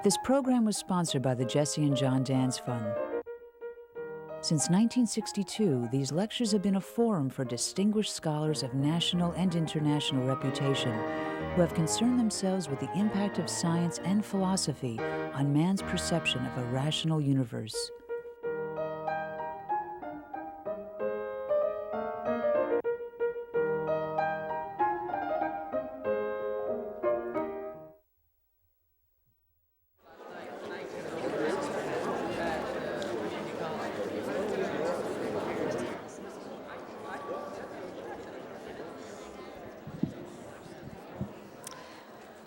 This program was sponsored by the Jesse and John Danz Fund. Since 1962, these lectures have been a forum for distinguished scholars of national and international reputation who have concerned themselves with the impact of science and philosophy on man's perception of a rational universe.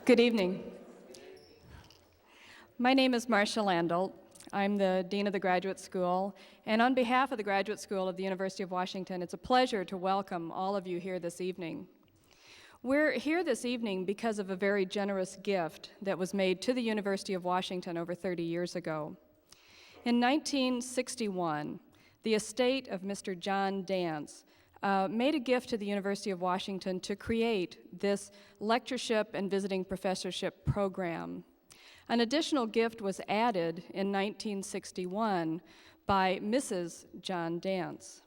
Good evening. My name is Marcia Landel. I'm the Dean of the Graduate School, and on behalf of the Graduate School of the University of Washington, it's a pleasure to welcome all of you here this evening. We're here this evening because of a very generous gift that was made to the University of Washington over 30 years ago. In 1961, the estate of Mr. John Danz made a gift to the University of Washington to create this lectureship and visiting professorship program. An additional gift was added in 1961 by Mrs. John Danz.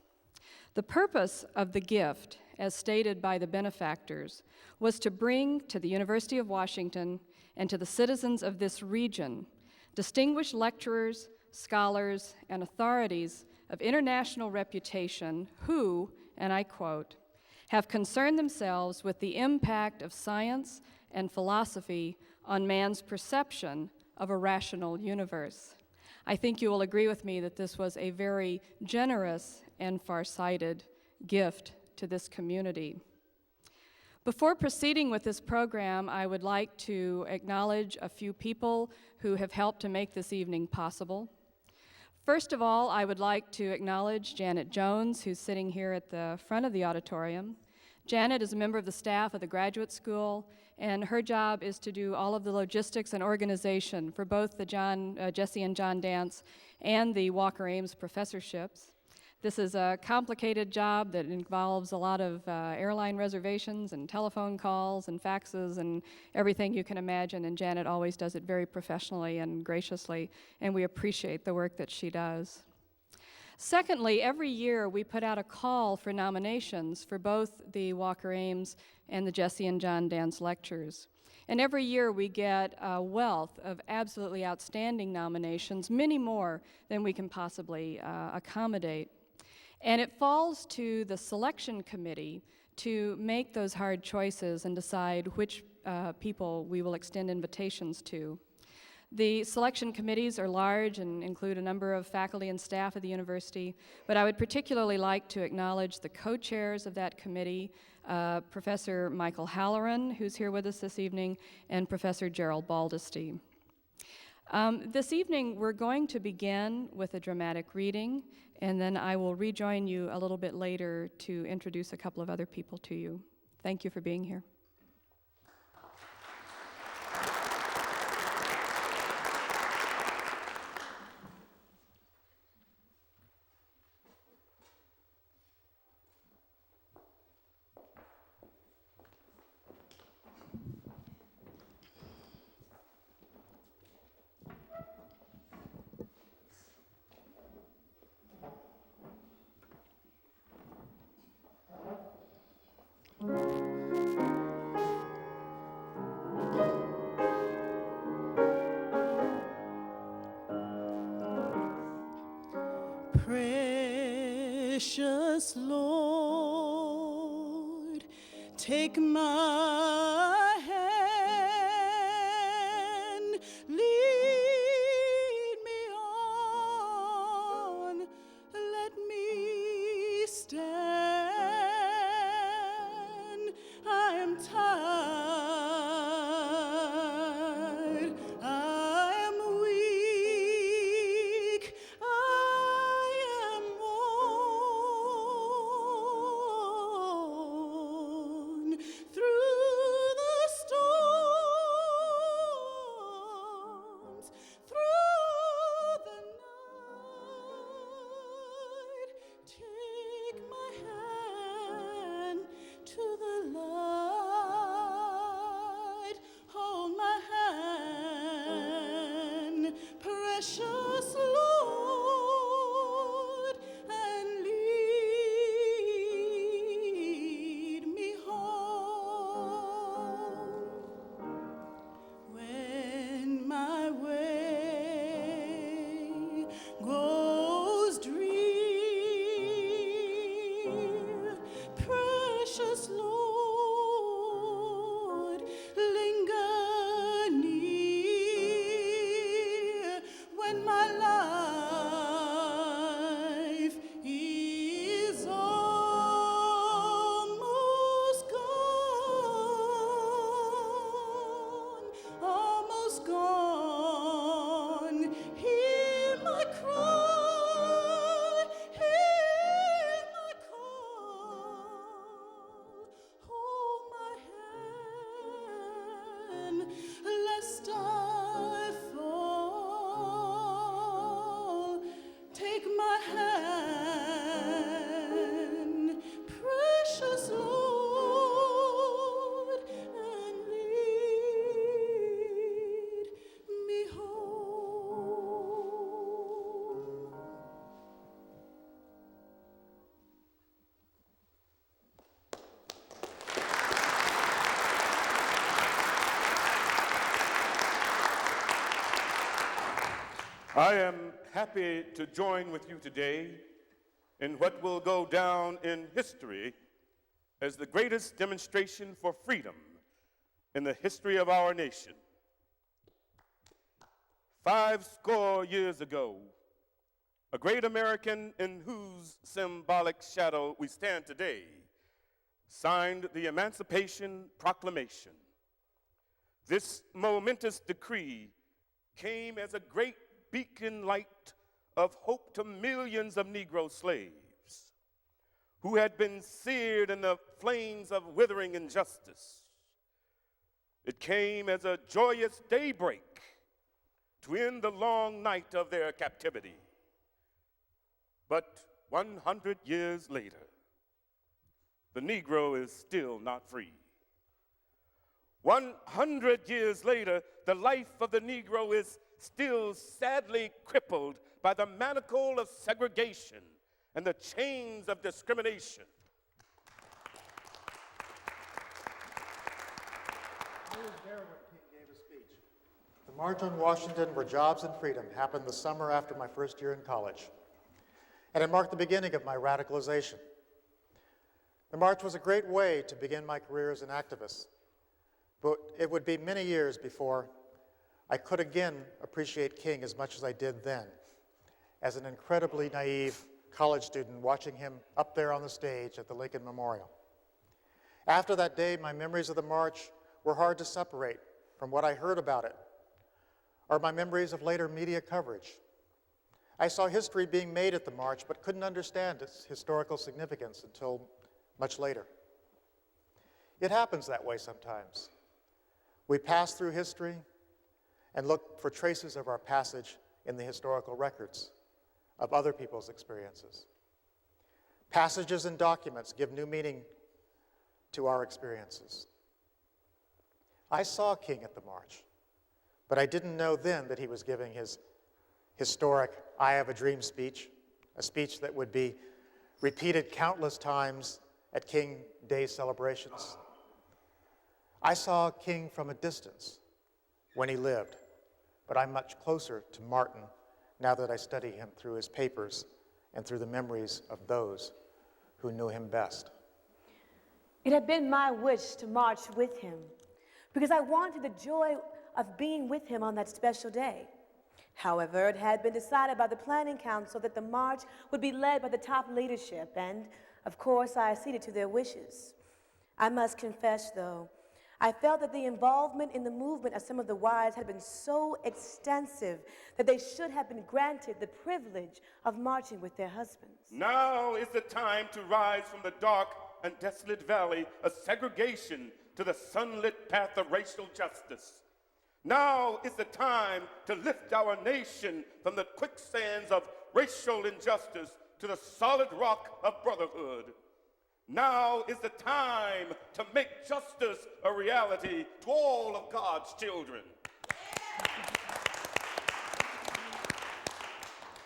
The purpose of the gift, as stated by the benefactors, was to bring to the University of Washington and to the citizens of this region distinguished lecturers, scholars, and authorities of international reputation who, and I quote, have concerned themselves with the impact of science and philosophy on man's perception of a rational universe. I think you will agree with me that this was a very generous and far-sighted gift to this community. Before proceeding with this program, I would like to acknowledge a few people who have helped to make this evening possible. First of all, I would like to acknowledge Janet Jones, who's sitting here at the front of the auditorium. Janet is a member of the staff of the Graduate School, and her job is to do all of the logistics and organization for both the Jesse and John Danz and the Walker Ames professorships. This is a complicated job that involves a lot of airline reservations and telephone calls and faxes and everything you can imagine, and Janet always does it very professionally and graciously, and we appreciate the work that she does. Secondly, every year we put out a call for nominations for both the Walker Ames and the Jesse and John Danz lectures. And every year we get a wealth of absolutely outstanding nominations, many more than we can possibly accommodate. And it falls to the selection committee to make those hard choices and decide which people we will extend invitations to. The selection committees are large and include a number of faculty and staff at the university, but I would particularly like to acknowledge the co-chairs of that committee, Professor Michael Halloran, who's here with us this evening, and Professor Gerald Baldesty. This evening, we're going to begin with a dramatic reading, and then I will rejoin you a little bit later to introduce a couple of other people to you. Thank you for being here. Precious Lord, take my hand, lead me on, let me stand. I am tired, I am weak, I am worn through the I am happy to join with you today in what will go down in history as the greatest demonstration for freedom in the history of our nation. 50 years ago, a great American in whose symbolic shadow we stand today signed the Emancipation Proclamation. This momentous decree came as a great beacon light of hope to millions of Negro slaves who had been seared in the flames of withering injustice. It came as a joyous daybreak to end the long night of their captivity. But 100 years later, the Negro is still not free. 100 years later, the life of the Negro is still sadly crippled by the manacle of segregation and the chains of discrimination. I was there when King gave a speech. The March on Washington for Jobs and Freedom happened the summer after my first year in college, and it marked the beginning of my radicalization. The march was a great way to begin my career as an activist, but it would be many years before I could again appreciate King as much as I did then, as an incredibly naive college student watching him up there on the stage at the Lincoln Memorial. After that day, my memories of the march were hard to separate from what I heard about it, or my memories of later media coverage. I saw history being made at the march, but couldn't understand its historical significance until much later. It happens that way sometimes. We pass through history and look for traces of our passage in the historical records of other people's experiences. Passages and documents give new meaning to our experiences. I saw King at the march, but I didn't know then that he was giving his historic I Have a Dream speech, a speech that would be repeated countless times at King Day celebrations. I saw King from a distance when he lived, but I'm much closer to Martin now that I study him through his papers and through the memories of those who knew him best. It had been my wish to march with him because I wanted the joy of being with him on that special day. However, it had been decided by the Planning Council that the march would be led by the top leadership, and of course, I acceded to their wishes. I must confess, though, I felt that the involvement in the movement of some of the wives had been so extensive that they should have been granted the privilege of marching with their husbands. Now is the time to rise from the dark and desolate valley of segregation to the sunlit path of racial justice. Now is the time to lift our nation from the quicksands of racial injustice to the solid rock of brotherhood. Now is the time to make justice a reality to all of God's children.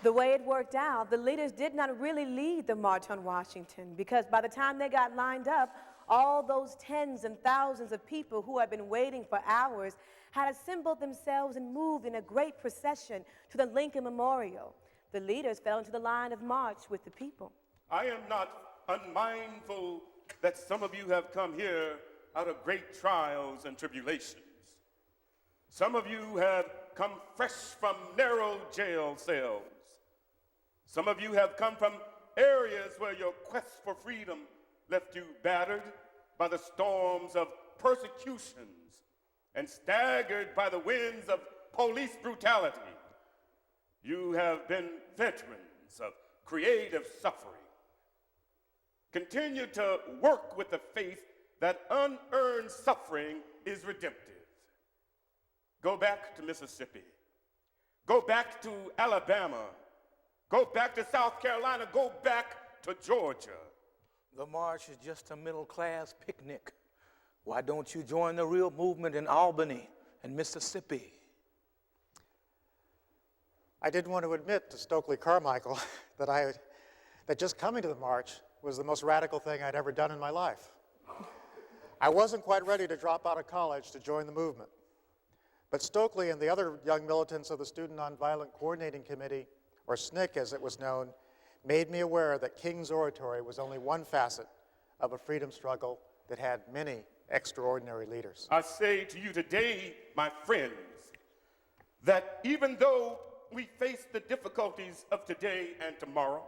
The way it worked out, the leaders did not really lead the March on Washington, because by the time they got lined up, all those tens and thousands of people who had been waiting for hours had assembled themselves and moved in a great procession to the Lincoln Memorial. The leaders fell into the line of march with the people. I am not unmindful that some of you have come here out of great trials and tribulations. Some of you have come fresh from narrow jail cells. Some of you have come from areas where your quest for freedom left you battered by the storms of persecutions and staggered by the winds of police brutality. You have been veterans of creative suffering. Continue to work with the faith that unearned suffering is redemptive. Go back to Mississippi. Go back to Alabama. Go back to South Carolina. Go back to Georgia. The march is just a middle-class picnic. Why don't you join the real movement in Albany and Mississippi? I didn't want to admit to Stokely Carmichael that just coming to the march was the most radical thing I'd ever done in my life. I wasn't quite ready to drop out of college to join the movement. But Stokely and the other young militants of the Student Nonviolent Coordinating Committee, or SNCC as it was known, made me aware that King's oratory was only one facet of a freedom struggle that had many extraordinary leaders. I say to you today, my friends, that even though we face the difficulties of today and tomorrow,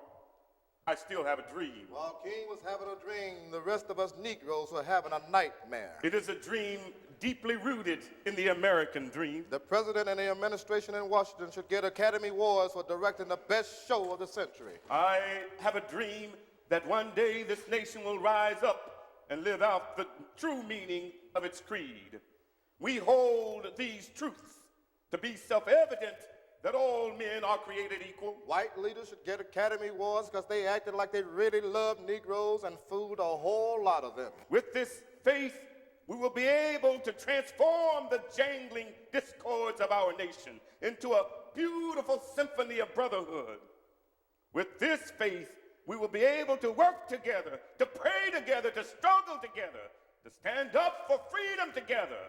I still have a dream. While King was having a dream, the rest of us Negroes were having a nightmare. It is a dream deeply rooted in the American dream. The president and the administration in Washington should get Academy Awards for directing the best show of the century. I have a dream that one day this nation will rise up and live out the true meaning of its creed. We hold these truths to be self-evident that all men are created equal. White leaders should get Academy Awards because they acted like they really loved Negroes and fooled a whole lot of them. With this faith, we will be able to transform the jangling discords of our nation into a beautiful symphony of brotherhood. With this faith, we will be able to work together, to pray together, to struggle together, to stand up for freedom together,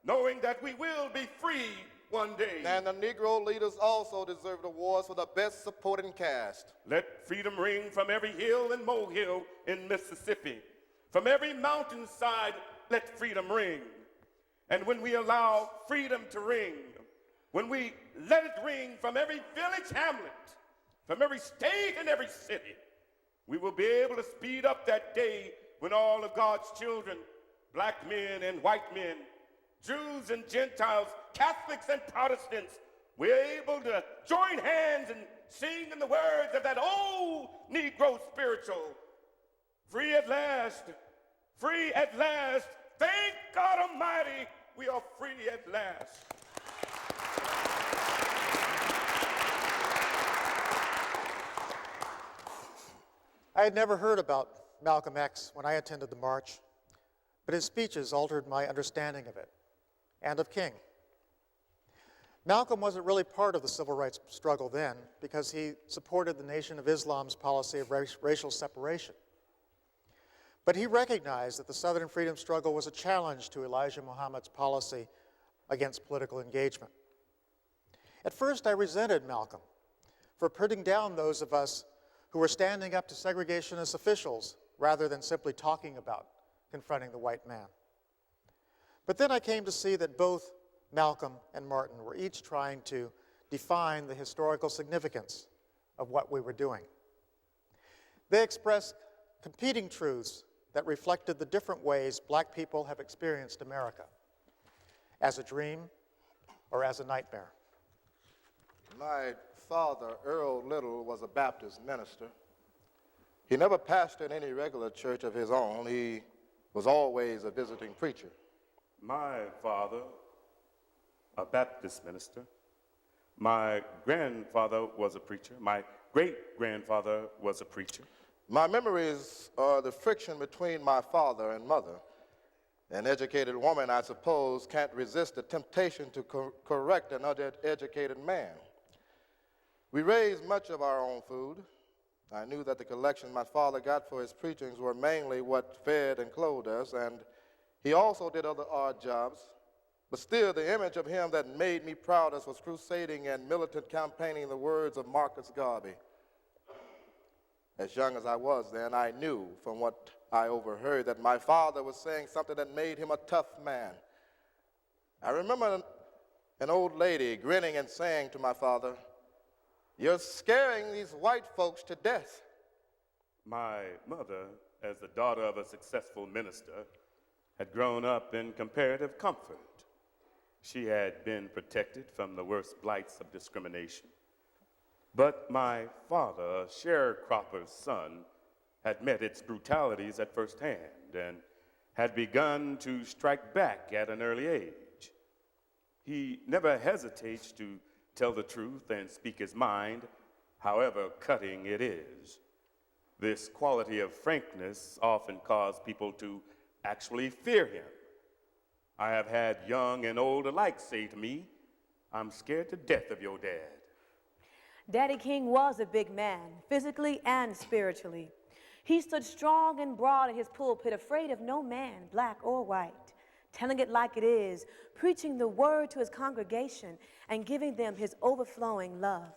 knowing that we will be free one day. And the Negro leaders also deserve awards for the best supporting cast. Let freedom ring from every hill and molehill in Mississippi. From every mountainside, let freedom ring. And when we allow freedom to ring, when we let it ring from every village hamlet, from every state and every city, we will be able to speed up that day when all of God's children, black men and white men, Jews and Gentiles, Catholics and Protestants, we're able to join hands and sing in the words of that old Negro spiritual, free at last, thank God Almighty, we are free at last. I had never heard about Malcolm X when I attended the march, but his speeches altered my understanding of it and of King. Malcolm wasn't really part of the civil rights struggle then because he supported the Nation of Islam's policy of racial separation. But he recognized that the Southern freedom struggle was a challenge to Elijah Muhammad's policy against political engagement. At first, I resented Malcolm for putting down those of us who were standing up to segregationist officials rather than simply talking about confronting the white man. But then I came to see that both Malcolm and Martin were each trying to define the historical significance of what we were doing. They expressed competing truths that reflected the different ways black people have experienced America, as a dream or as a nightmare. My father, Earl Little, was a Baptist minister. He never pastored any regular church of his own. He was always a visiting preacher. My father, a Baptist minister. My grandfather was a preacher. My great-grandfather was a preacher. My memories are the friction between my father and mother. An educated woman, I suppose, can't resist the temptation to correct an uneducated man. We raised much of our own food. I knew that the collections my father got for his preachings were mainly what fed and clothed us, and he also did other odd jobs. But still, the image of him that made me proudest was crusading and militant campaigning in the words of Marcus Garvey. As young as I was then, I knew from what I overheard that my father was saying something that made him a tough man. I remember an old lady grinning and saying to my father, "You're scaring these white folks to death." My mother, as the daughter of a successful minister, had grown up in comparative comfort. She had been protected from the worst blights of discrimination. But my father, a sharecropper's son, had met its brutalities at first hand and had begun to strike back at an early age. He never hesitates to tell the truth and speak his mind, however cutting it is. This quality of frankness often caused people to actually fear him. I have had young and old alike say to me, "I'm scared to death of your dad." Daddy King was a big man, physically and spiritually. He stood strong and broad in his pulpit, afraid of no man, black or white. telling it like it is, preaching the word to his congregation, and giving them his overflowing love.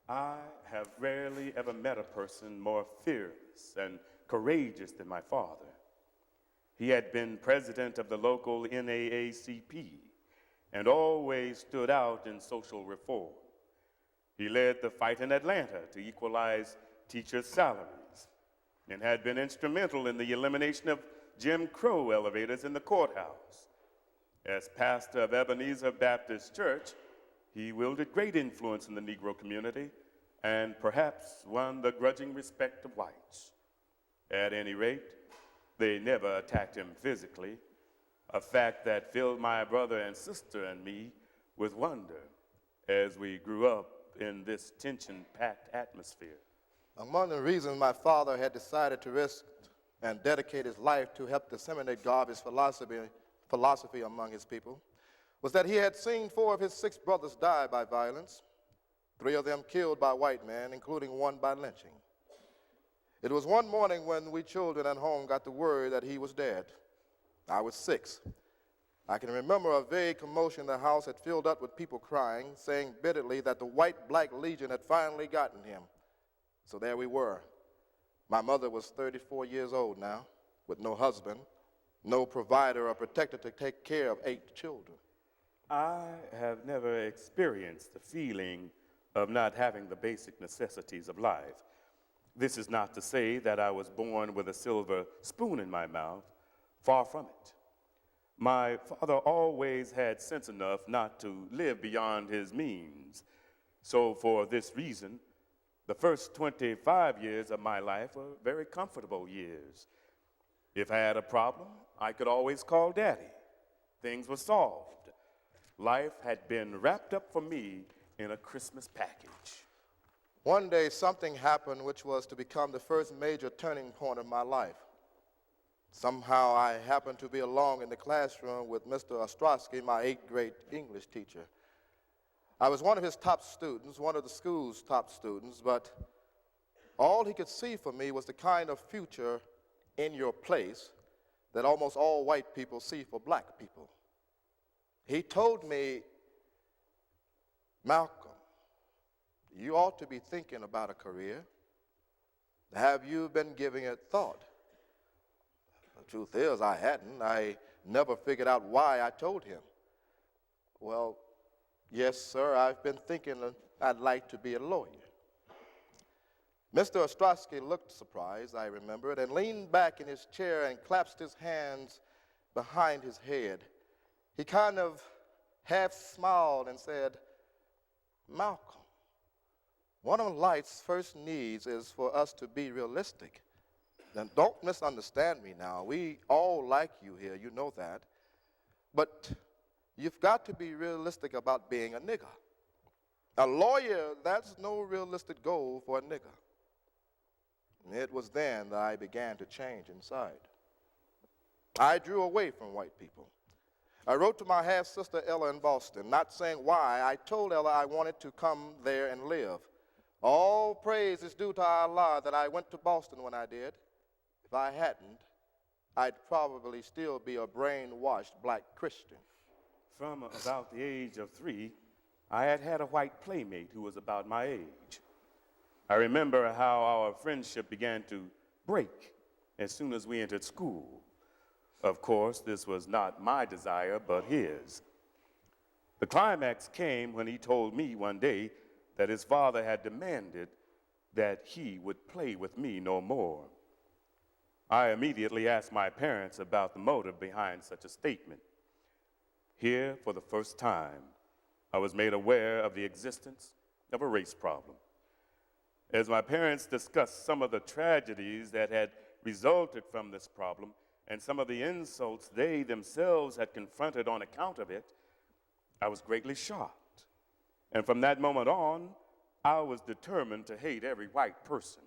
I have rarely ever met a person more fearless and courageous than my father. He had been president of the local NAACP and always stood out in social reform. He led the fight in Atlanta to equalize teachers' salaries and had been instrumental in the elimination of Jim Crow elevators in the courthouse. As pastor of Ebenezer Baptist Church, he wielded great influence in the Negro community and perhaps won the grudging respect of whites. At any rate, they never attacked him physically, a fact that filled my brother and sister and me with wonder as we grew up in this tension-packed atmosphere. Among the reasons my father had decided to risk and dedicate his life to help disseminate Garvey's philosophy among his people was that he had seen 4 of his 6 brothers die by violence, 3 of them killed by white men, including 1 by lynching. It was one morning when we children at home got the word that he was dead. I was 6. I can remember a vague commotion. The house had filled up with people crying, saying bitterly that the white-black legion had finally gotten him. So there we were. My mother was 34 years old now, with no husband, no provider or protector to take care of 8 children. I have never experienced the feeling of not having the basic necessities of life. This is not to say that I was born with a silver spoon in my mouth. Far from it. My father always had sense enough not to live beyond his means. So for this reason, the first 25 years of my life were very comfortable years. If I had a problem, I could always call Daddy. Things were solved. Life had been wrapped up for me in a Christmas package. One day, something happened which was to become the first major turning point of my life. Somehow, I happened to be along in the classroom with Mr. Ostrowski, my 8th grade English teacher. I was one of his top students, one of the school's top students, but all he could see for me was the kind of future in your place that almost all white people see for black people. He told me, Malcolm, you ought to be thinking about a career. Have you been giving it thought? The truth is, I hadn't. I never figured out why I told him. Well, yes, sir, I've been thinking I'd like to be a lawyer. Mr. Ostrowski looked surprised, I remembered, and leaned back in his chair and clasped his hands behind his head. He kind of half smiled and said, Malcolm, one of life's first needs is for us to be realistic. Now, don't misunderstand me now. We all like you here, you know that. But you've got to be realistic about being a nigger. A lawyer, that's no realistic goal for a nigger. It was then that I began to change inside. I drew away from white people. I wrote to my half-sister Ella in Boston, not saying why. I told Ella I wanted to come there and live. All praise is due to Allah that I went to Boston when I did. If I hadn't, I'd probably still be a brainwashed black Christian. From about the age of 3, I had had a white playmate who was about my age. I remember how our friendship began to break as soon as we entered school. Of course, this was not my desire, but his. The climax came when he told me one day that his father had demanded that he would play with me no more. I immediately asked my parents about the motive behind such a statement. Here, for the first time, I was made aware of the existence of a race problem. As my parents discussed some of the tragedies that had resulted from this problem and some of the insults they themselves had confronted on account of it, I was greatly shocked. And from that moment on, I was determined to hate every white person.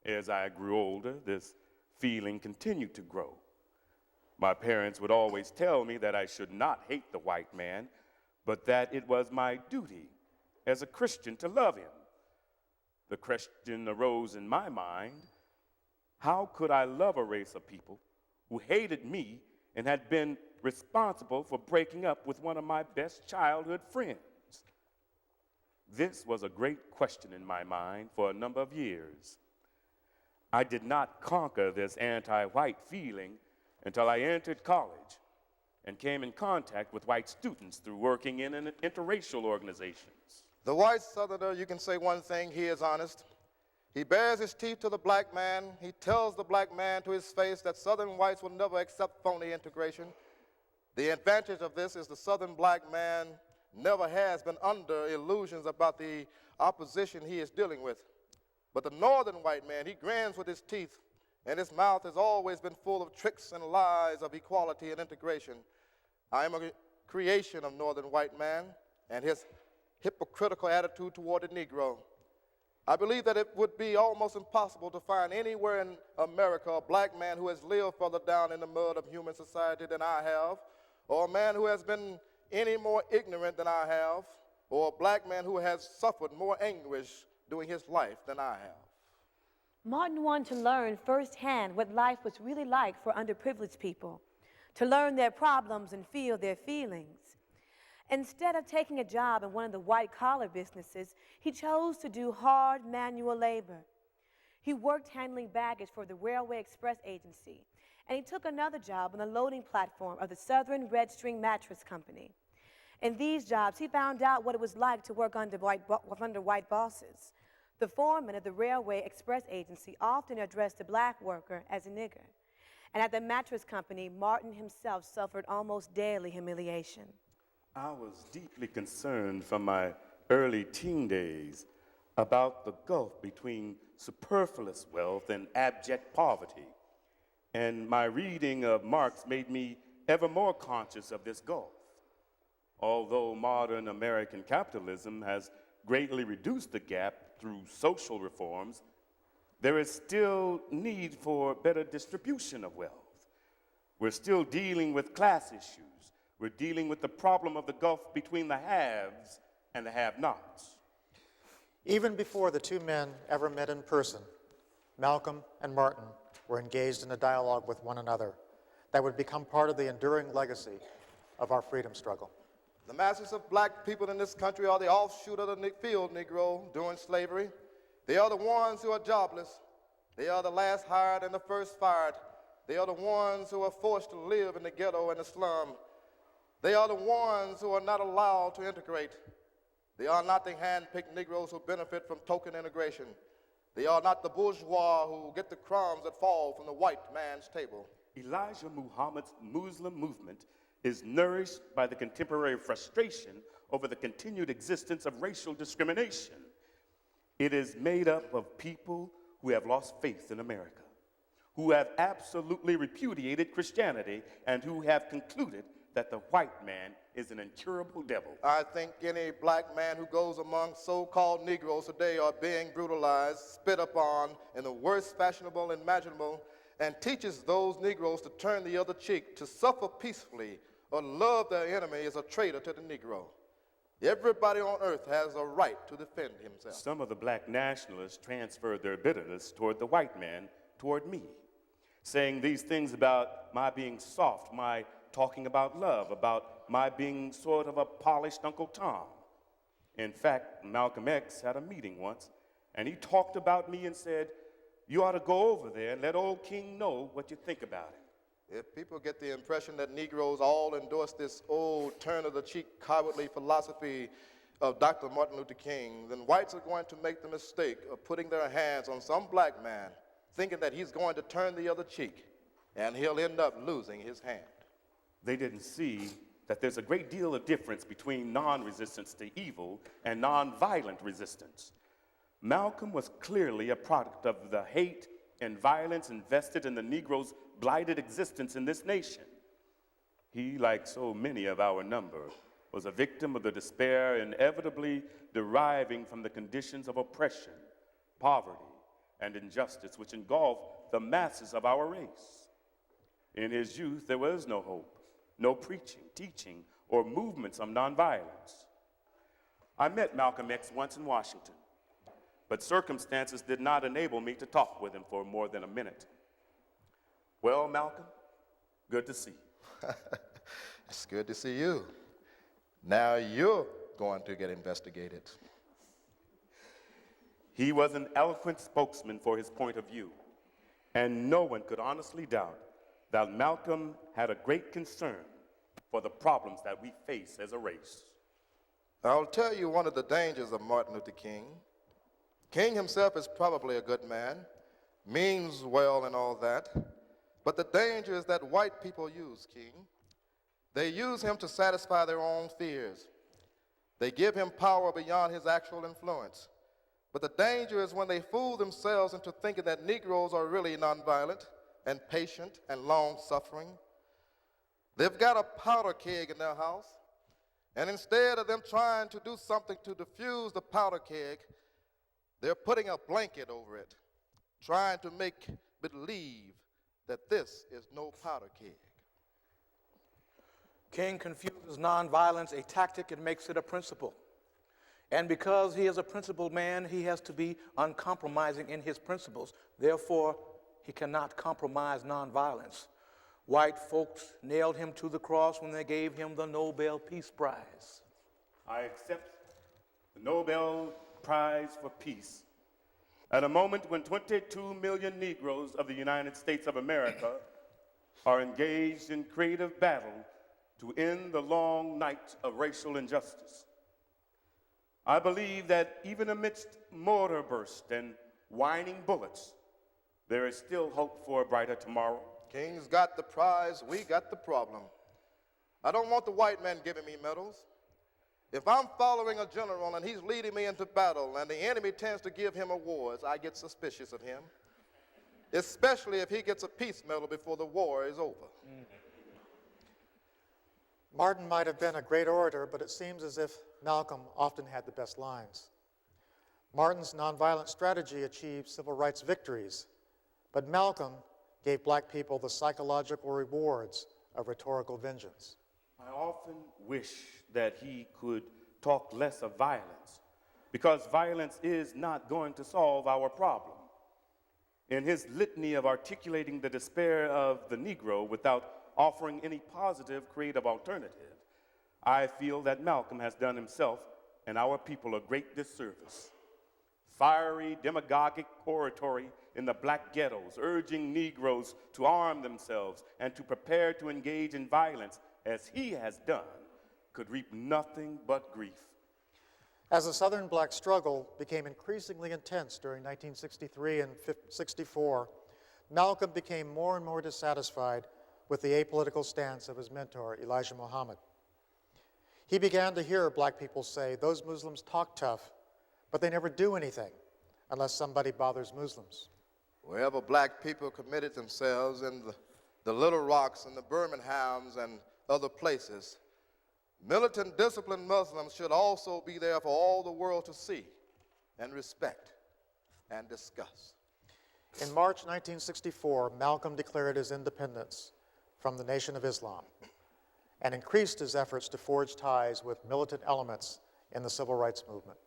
As I grew older, this feeling continued to grow. My parents would always tell me that I should not hate the white man, but that it was my duty as a Christian to love him. The question arose in my mind, how could I love a race of people who hated me and had been responsible for breaking up with one of my best childhood friends. This was a great question in my mind for a number of years. I did not conquer this anti-white feeling until I entered college and came in contact with white students through working in interracial organizations. The white Southerner, you can say one thing, he is honest. He bares his teeth to the black man. He tells the black man to his face that Southern whites will never accept phony integration. The advantage of this is the Southern black man never has been under illusions about the opposition he is dealing with. But the Northern white man, he grins with his teeth, and his mouth has always been full of tricks and lies of equality and integration. I am a creation of Northern white man and his hypocritical attitude toward the Negro. I believe that it would be almost impossible to find anywhere in America a black man who has lived further down in the mud of human society than I have, or a man who has been any more ignorant than I have, or a black man who has suffered more anguish during his life than I have. Martin wanted to learn firsthand what life was really like for underprivileged people, to learn their problems and feel their feelings. Instead of taking a job in one of the white-collar businesses, he chose to do hard manual labor. He worked handling baggage for the Railway Express Agency, and he took another job on the loading platform of the Southern Red String Mattress Company. In these jobs, he found out what it was like to work under white bosses. The foreman of the Railway Express Agency often addressed the black worker as a nigger. And at the mattress company, Martin himself suffered almost daily humiliation. I was deeply concerned from my early teen days about the gulf between superfluous wealth and abject poverty. And my reading of Marx made me ever more conscious of this gulf. Although modern American capitalism has greatly reduced the gap through social reforms, there is still need for better distribution of wealth. We're still dealing with class issues. We're dealing with the problem of the gulf between the haves and the have-nots. Even before the two men ever met in person, Malcolm and Martin were engaged in a dialogue with one another that would become part of the enduring legacy of our freedom struggle. The masses of black people in this country are the offshoot of the field Negro during slavery. They are the ones who are jobless. They are the last hired and the first fired. They are the ones who are forced to live in the ghetto and the slum. They are the ones who are not allowed to integrate. They are not the hand-picked Negroes who benefit from token integration. They are not the bourgeois who get the crumbs that fall from the white man's table. Elijah Muhammad's Muslim movement is nourished by the contemporary frustration over the continued existence of racial discrimination. It is made up of people who have lost faith in America, who have absolutely repudiated Christianity, and who have concluded that the white man is an incurable devil. I think any black man who goes among so-called Negroes today are being brutalized, spit upon in the worst fashionable imaginable, and teaches those Negroes to turn the other cheek, to suffer peacefully, or love their enemy is a traitor to the Negro. Everybody on earth has a right to defend himself. Some of the black nationalists transferred their bitterness toward the white man, toward me, saying these things about my being soft, my talking about love, about my being sort of a polished Uncle Tom. In fact, Malcolm X had a meeting once, and he talked about me and said, "You ought to go over there and let old King know what you think about it." If people get the impression that Negroes all endorse this old turn-of-the-cheek cowardly philosophy of Dr. Martin Luther King, then whites are going to make the mistake of putting their hands on some black man, thinking that he's going to turn the other cheek, and he'll end up losing his hand. They didn't see that there's a great deal of difference between non-resistance to evil and non-violent resistance. Malcolm was clearly a product of the hate and violence invested in the Negro's blighted existence in this nation. He, like so many of our number, was a victim of the despair inevitably deriving from the conditions of oppression, poverty, and injustice which engulfed the masses of our race. In his youth, there was no hope, no preaching, teaching, or movements of nonviolence. I met Malcolm X once in Washington, but circumstances did not enable me to talk with him for more than a minute. "Well, Malcolm, good to see you." It's good to see you. Now you're going to get investigated. He was an eloquent spokesman for his point of view, and no one could honestly doubt that Malcolm had a great concern for the problems that we face as a race. I'll tell you one of the dangers of Martin Luther King. King himself is probably a good man, means well and all that, but the danger is that white people use King. They use him to satisfy their own fears. They give him power beyond his actual influence. But the danger is when they fool themselves into thinking that Negroes are really nonviolent and patient and long-suffering. They've got a powder keg in their house, and instead of them trying to do something to diffuse the powder keg, they're putting a blanket over it, trying to make believe that this is no powder keg. King confuses nonviolence a tactic and makes it a principle. And because he is a principled man, he has to be uncompromising in his principles. Therefore, he cannot compromise nonviolence. White folks nailed him to the cross when they gave him the Nobel Peace Prize. I accept the Nobel Prize for Peace at a moment when 22 million Negroes of the United States of America are engaged in creative battle to end the long night of racial injustice. I believe that even amidst mortar bursts and whining bullets, there is still hope for a brighter tomorrow. King's got the prize, we got the problem. I don't want the white man giving me medals. If I'm following a general and he's leading me into battle and the enemy tends to give him awards, I get suspicious of him, especially if he gets a peace medal before the war is over. Martin might have been a great orator, but it seems as if Malcolm often had the best lines. Martin's nonviolent strategy achieved civil rights victories, but Malcolm gave black people the psychological rewards of rhetorical vengeance. I often wish that he could talk less of violence, because violence is not going to solve our problem. In his litany of articulating the despair of the Negro without offering any positive, creative alternative, I feel that Malcolm has done himself and our people a great disservice. Fiery, demagogic oratory in the black ghettos, urging Negroes to arm themselves and to prepare to engage in violence, as he has done, could reap nothing but grief. As the Southern black struggle became increasingly intense during 1963 and 64, Malcolm became more and more dissatisfied with the apolitical stance of his mentor, Elijah Muhammad. He began to hear black people say, "Those Muslims talk tough, but they never do anything unless somebody bothers Muslims." Wherever black people committed themselves in the Little Rocks and the Birminghams and other places, militant, disciplined Muslims should also be there for all the world to see and respect and discuss. In March 1964, Malcolm declared his independence from the Nation of Islam and increased his efforts to forge ties with militant elements in the civil rights movement.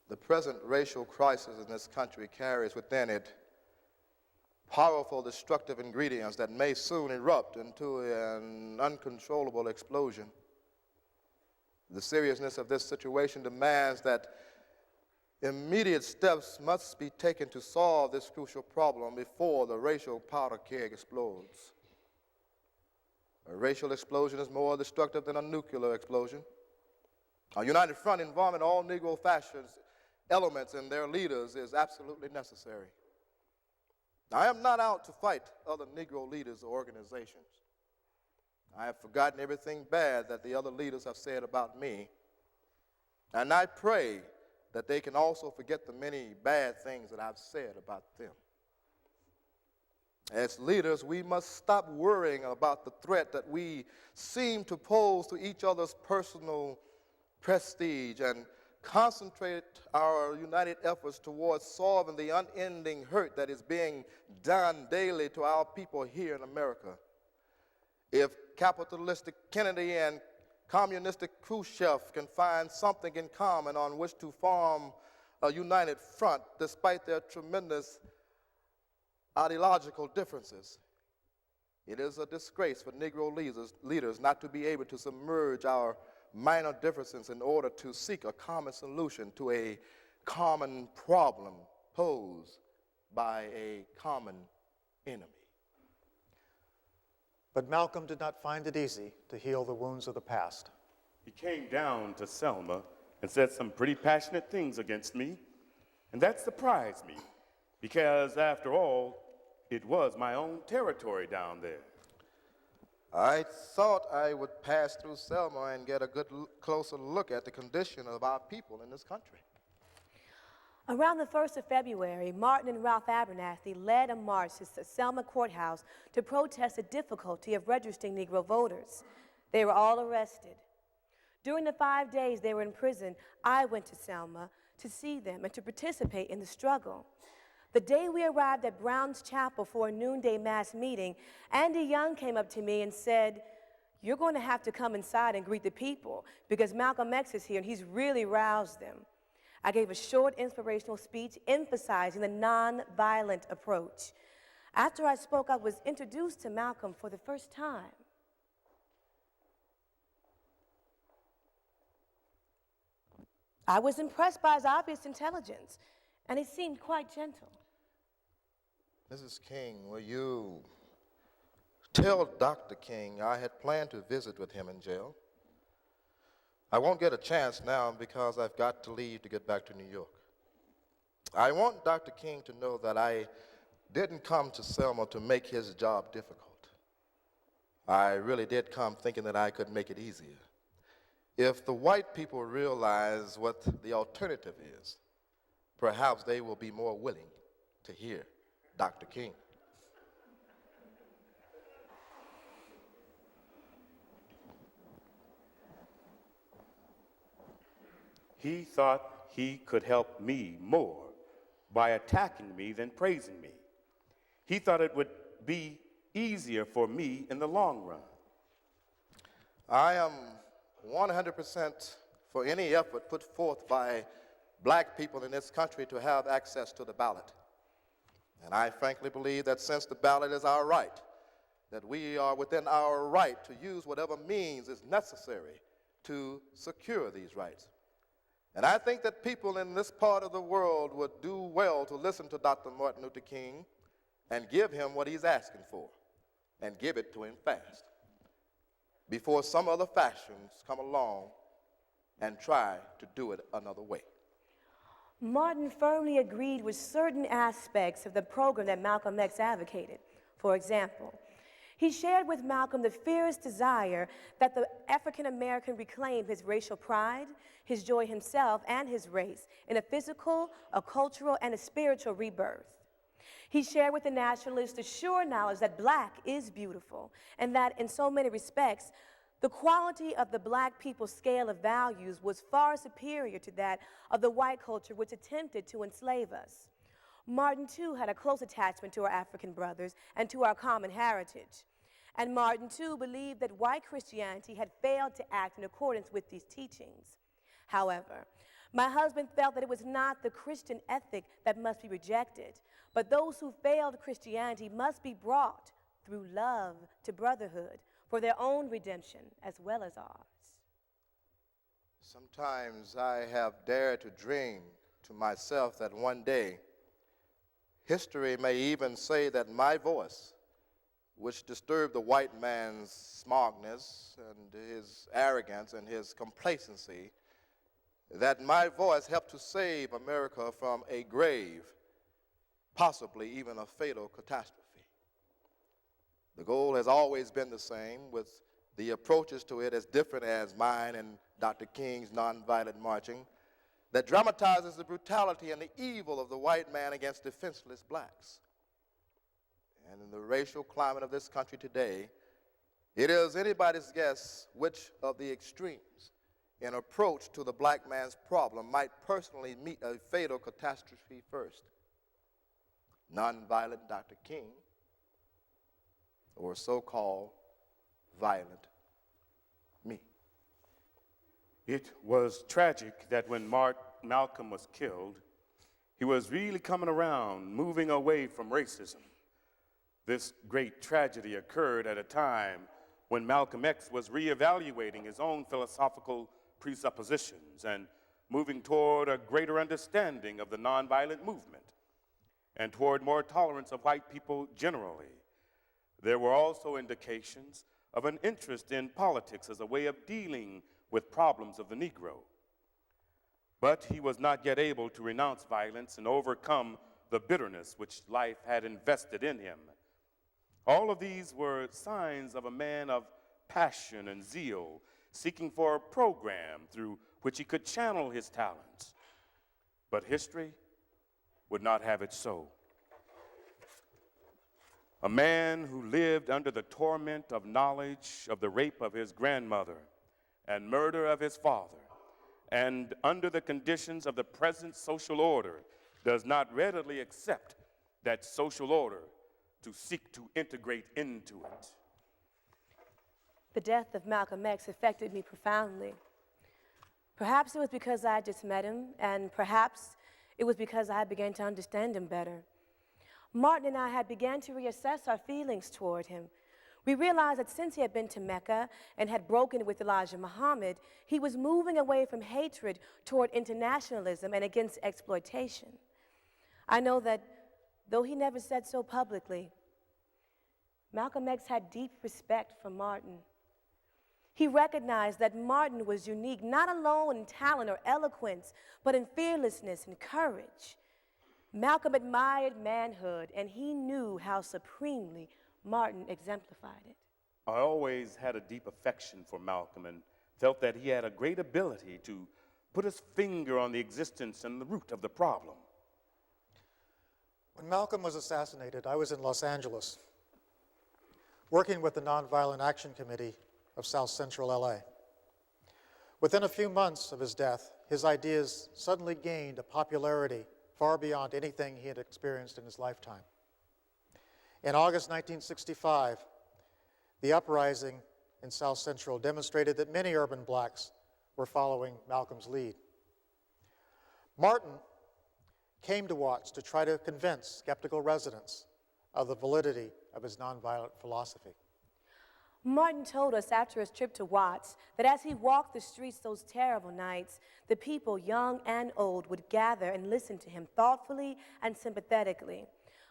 The present racial crisis in this country carries within it powerful destructive ingredients that may soon erupt into an uncontrollable explosion. The seriousness of this situation demands that immediate steps must be taken to solve this crucial problem before the racial powder keg explodes. A racial explosion is more destructive than a nuclear explosion. A united front involving all Negro fascist elements and their leaders is absolutely necessary. I am not out to fight other Negro leaders or organizations. I have forgotten everything bad that the other leaders have said about me, and I pray that they can also forget the many bad things that I've said about them. As leaders, we must stop worrying about the threat that we seem to pose to each other's personal prestige and concentrate our united efforts towards solving the unending hurt that is being done daily to our people here in America. If capitalistic Kennedy and communistic Khrushchev can find something in common on which to form a united front despite their tremendous ideological differences, It is a disgrace for Negro leaders not to be able to submerge our minor differences in order to seek a common solution to a common problem posed by a common enemy. But Malcolm did not find it easy to heal the wounds of the past. He came down to Selma and said some pretty passionate things against me, and that surprised me, because after all, it was my own territory down there. I thought I would pass through Selma and get a good closer look at the condition of our people in this country. Around the 1st of February, Martin and Ralph Abernathy led a march to the Selma courthouse to protest the difficulty of registering Negro voters. They were all arrested. During the 5 days they were in prison, I went to Selma to see them and to participate in the struggle. The day we arrived at Brown's Chapel for a noonday mass meeting, Andy Young came up to me and said, "You're going to have to come inside and greet the people because Malcolm X is here and he's really roused them." I gave a short inspirational speech emphasizing the nonviolent approach. After I spoke, I was introduced to Malcolm for the first time. I was impressed by his obvious intelligence, and he seemed quite gentle. Mrs. King, will you tell Dr. King I had planned to visit with him in jail? I won't get a chance now because I've got to leave to get back to New York. I want Dr. King to know that I didn't come to Selma to make his job difficult. I really did come thinking that I could make it easier. If the white people realize what the alternative is, perhaps they will be more willing to hear Dr. King. He thought he could help me more by attacking me than praising me. He thought it would be easier for me in the long run. I am 100% for any effort put forth by black people in this country to have access to the ballot. And I frankly believe that since the ballot is our right, that we are within our right to use whatever means is necessary to secure these rights. And I think that people in this part of the world would do well to listen to Dr. Martin Luther King and give him what he's asking for, and give it to him fast, before some other factions come along and try to do it another way. Martin firmly agreed with certain aspects of the program that Malcolm X advocated. For example, he shared with Malcolm the fierce desire that the African American reclaim his racial pride, his joy himself, and his race in a physical, a cultural, and a spiritual rebirth. He shared with the nationalists the sure knowledge that black is beautiful, and that in so many respects, the quality of the black people's scale of values was far superior to that of the white culture which attempted to enslave us. Martin, too, had a close attachment to our African brothers and to our common heritage. And Martin, too, believed that white Christianity had failed to act in accordance with these teachings. However, my husband felt that it was not the Christian ethic that must be rejected, but those who failed Christianity must be brought through love to brotherhood for their own redemption as well as ours. Sometimes I have dared to dream to myself that one day history may even say that my voice, which disturbed the white man's smugness and his arrogance and his complacency, that my voice helped to save America from a grave, possibly even a fatal catastrophe. The goal has always been the same, with the approaches to it as different as mine and Dr. King's nonviolent marching, that dramatizes the brutality and the evil of the white man against defenseless blacks. And in the racial climate of this country today, it is anybody's guess which of the extremes in approach to the black man's problem might personally meet a fatal catastrophe first. Nonviolent Dr. King, or so-called violent me. It was tragic that when Malcolm was killed, he was really coming around, moving away from racism. This great tragedy occurred at a time when Malcolm X was reevaluating his own philosophical presuppositions and moving toward a greater understanding of the nonviolent movement and toward more tolerance of white people generally. There were also indications of an interest in politics as a way of dealing with problems of the Negro. But he was not yet able to renounce violence and overcome the bitterness which life had invested in him. All of these were signs of a man of passion and zeal, seeking for a program through which he could channel his talents. But history would not have it so. A man who lived under the torment of knowledge of the rape of his grandmother and murder of his father, and under the conditions of the present social order, does not readily accept that social order to seek to integrate into it. The death of Malcolm X affected me profoundly. Perhaps it was because I had just met him, and perhaps it was because I began to understand him better. Martin and I had began to reassess our feelings toward him. We realized that since he had been to Mecca and had broken with Elijah Muhammad, he was moving away from hatred toward internationalism and against exploitation. I know that though he never said so publicly, Malcolm X had deep respect for Martin. He recognized that Martin was unique, not alone in talent or eloquence, but in fearlessness and courage. Malcolm admired manhood, and he knew how supremely Martin exemplified it. I always had a deep affection for Malcolm and felt that he had a great ability to put his finger on the existence and the root of the problem. When Malcolm was assassinated, I was in Los Angeles, working with the Nonviolent Action Committee of South Central LA. Within a few months of his death, his ideas suddenly gained a popularity far beyond anything he had experienced in his lifetime. In August 1965, the uprising in South Central demonstrated that many urban blacks were following Malcolm's lead. Martin came to Watts to try to convince skeptical residents of the validity of his nonviolent philosophy. Martin told us after his trip to Watts that as he walked the streets those terrible nights, the people, young and old, would gather and listen to him thoughtfully and sympathetically.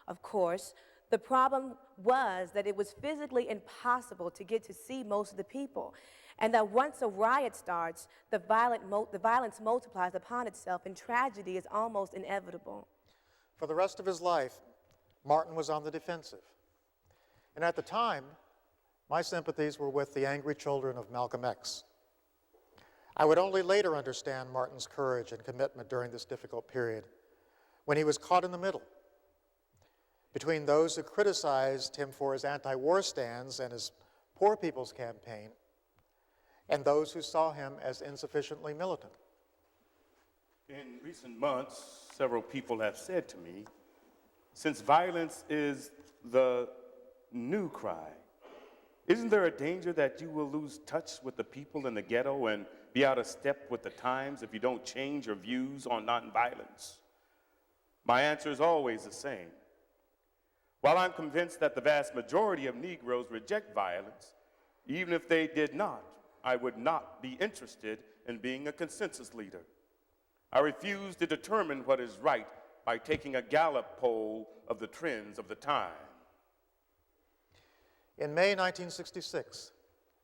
Of course, the problem was that it was physically impossible to get to see most of the people, and that once a riot starts, the violence multiplies upon itself, and tragedy is almost inevitable. For the rest of his life, Martin was on the defensive. And at the time, my sympathies were with the angry children of Malcolm X. I would only later understand Martin's courage and commitment during this difficult period, when he was caught in the middle between those who criticized him for his anti-war stands and his poor people's campaign, and those who saw him as insufficiently militant. In recent months, several people have said to me, since violence is the new cry, isn't there a danger that you will lose touch with the people in the ghetto and be out of step with the times if you don't change your views on nonviolence? My answer is always the same. While I'm convinced that the vast majority of Negroes reject violence, even if they did not, I would not be interested in being a consensus leader. I refuse to determine what is right by taking a Gallup poll of the trends of the time. In May 1966,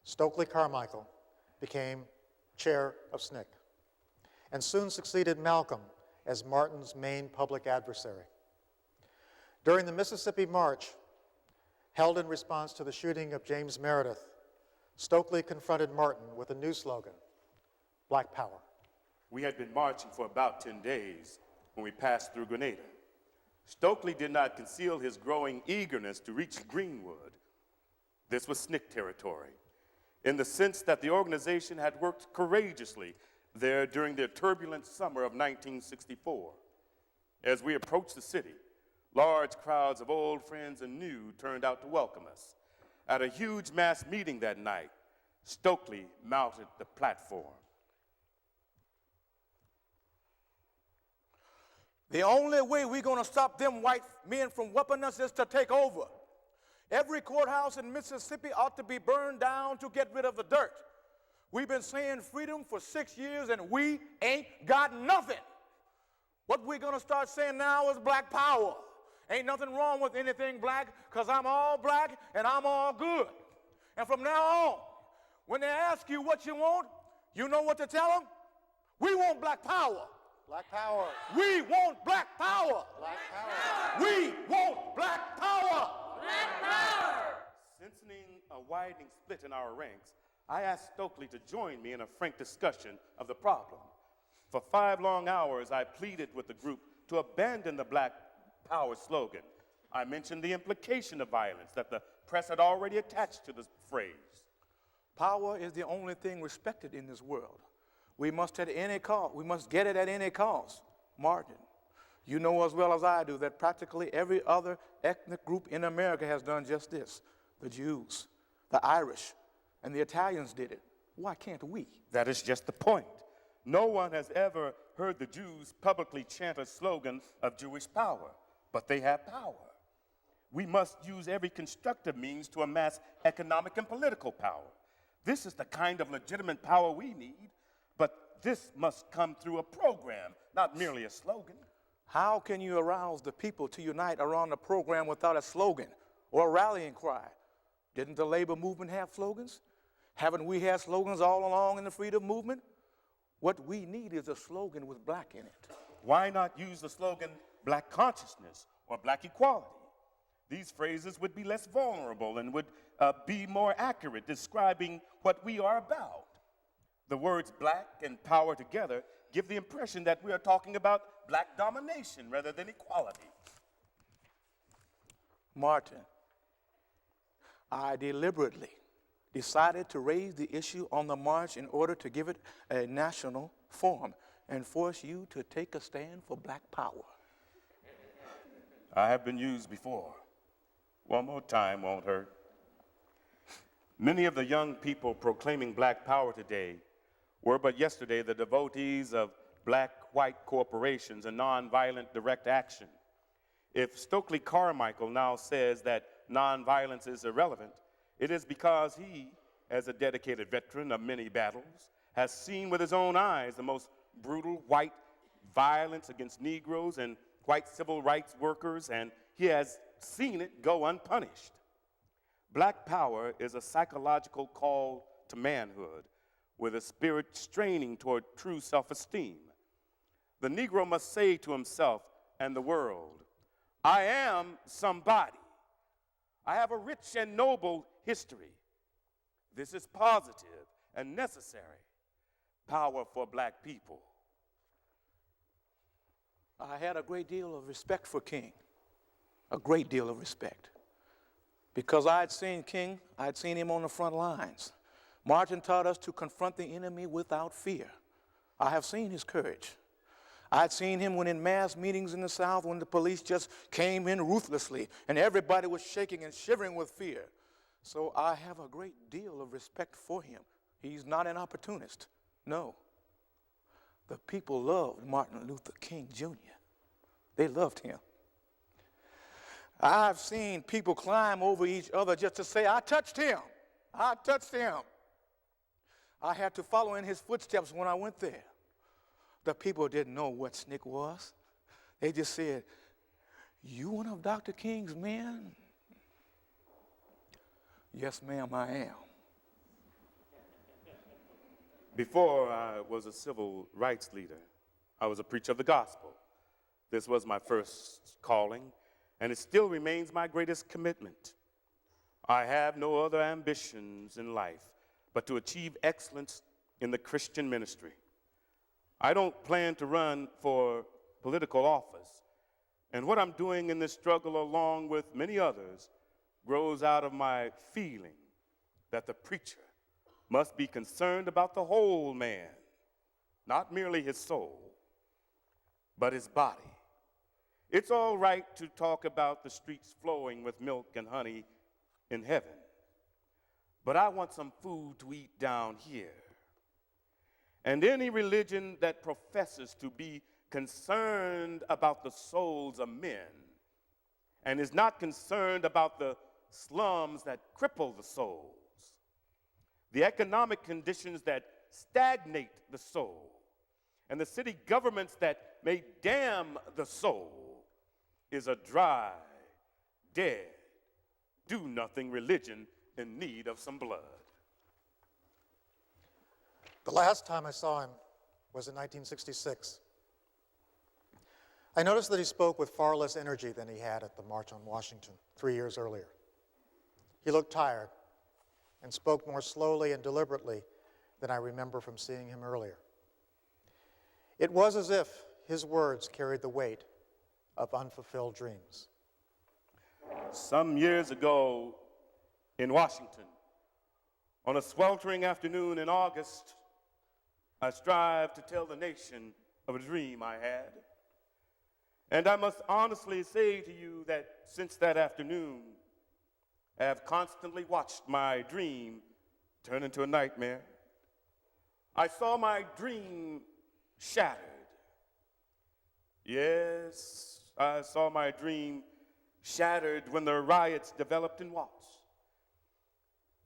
Stokely Carmichael became chair of SNCC and soon succeeded Malcolm as Martin's main public adversary. During the Mississippi March, held in response to the shooting of James Meredith, Stokely confronted Martin with a new slogan, Black Power. We had been marching for about 10 days when we passed through Grenada. Stokely did not conceal his growing eagerness to reach Greenwood. This was SNCC territory, in the sense that the organization had worked courageously there during the turbulent summer of 1964. As we approached the city, large crowds of old friends and new turned out to welcome us. At a huge mass meeting that night, Stokely mounted the platform. The only way we're going to stop them white men from whooping us is to take over. Every courthouse in Mississippi ought to be burned down to get rid of the dirt. We've been saying freedom for 6 years and we ain't got nothing. What we're going to start saying now is black power. Ain't nothing wrong with anything black, because I'm all black and I'm all good. And from now on, when they ask you what you want, you know what to tell them? We want black power. Black power. We want black power. Black power. We want black power. Black power! Sensing a widening split in our ranks, I asked Stokely to join me in a frank discussion of the problem. For 5 long hours, I pleaded with the group to abandon the black power slogan. I mentioned the implication of violence that the press had already attached to the phrase. Power is the only thing respected in this world. We must at any cost. We must get it at any cost. Martin, you know as well as I do that practically every other ethnic group in America has done just this. The Jews, the Irish, and the Italians did it. Why can't we? That is just the point. No one has ever heard the Jews publicly chant a slogan of Jewish power, but they have power. We must use every constructive means to amass economic and political power. This is the kind of legitimate power we need, but this must come through a program, not merely a slogan. How can you arouse the people to unite around a program without a slogan or a rallying cry? Didn't the labor movement have slogans? Haven't we had slogans all along in the freedom movement? What we need is a slogan with black in it. Why not use the slogan black consciousness or black equality? These phrases would be less vulnerable and would be more accurate describing what we are about. The words black and power together give the impression that we are talking about black domination rather than equality. Martin, I deliberately decided to raise the issue on the march in order to give it a national forum and force you to take a stand for black power. I have been used before. One more time won't hurt. Many of the young people proclaiming black power today were but yesterday the devotees of black-white corporations and nonviolent direct action. If Stokely Carmichael now says that nonviolence is irrelevant, it is because he, as a dedicated veteran of many battles, has seen with his own eyes the most brutal white violence against Negroes and white civil rights workers, and he has seen it go unpunished. Black power is a psychological call to manhood with a spirit straining toward true self-esteem. The Negro must say to himself and the world, I am somebody. I have a rich and noble history. This is positive and necessary power for black people. I had a great deal of respect for King, a great deal of respect. Because I had seen King, I had seen him on the front lines. Martin taught us to confront the enemy without fear. I have seen his courage. I had seen him when in mass meetings in the South when the police just came in ruthlessly and everybody was shaking and shivering with fear. So I have a great deal of respect for him. He's not an opportunist. No. The people loved Martin Luther King Jr. They loved him. I've seen people climb over each other just to say, I touched him. I touched him. I had to follow in his footsteps when I went there. The people didn't know what SNCC was. They just said, you one of Dr. King's men? Yes, ma'am, I am. Before I was a civil rights leader, I was a preacher of the gospel. This was my first calling, and it still remains my greatest commitment. I have no other ambitions in life but to achieve excellence in the Christian ministry. I don't plan to run for political office, and what I'm doing in this struggle, along with many others, grows out of my feeling that the preacher must be concerned about the whole man, not merely his soul, but his body. It's all right to talk about the streets flowing with milk and honey in heaven, but I want some food to eat down here. And any religion that professes to be concerned about the souls of men and is not concerned about the slums that cripple the souls, the economic conditions that stagnate the soul, and the city governments that may damn the soul is a dry, dead, do-nothing religion in need of some blood. The last time I saw him was in 1966. I noticed that he spoke with far less energy than he had at the March on Washington 3 years earlier. He looked tired and spoke more slowly and deliberately than I remember from seeing him earlier. It was as if his words carried the weight of unfulfilled dreams. Some years ago in Washington, on a sweltering afternoon in August, I strived to tell the nation of a dream I had. And I must honestly say to you that since that afternoon, I have constantly watched my dream turn into a nightmare. I saw my dream shattered. Yes, I saw my dream shattered when the riots developed in Watts.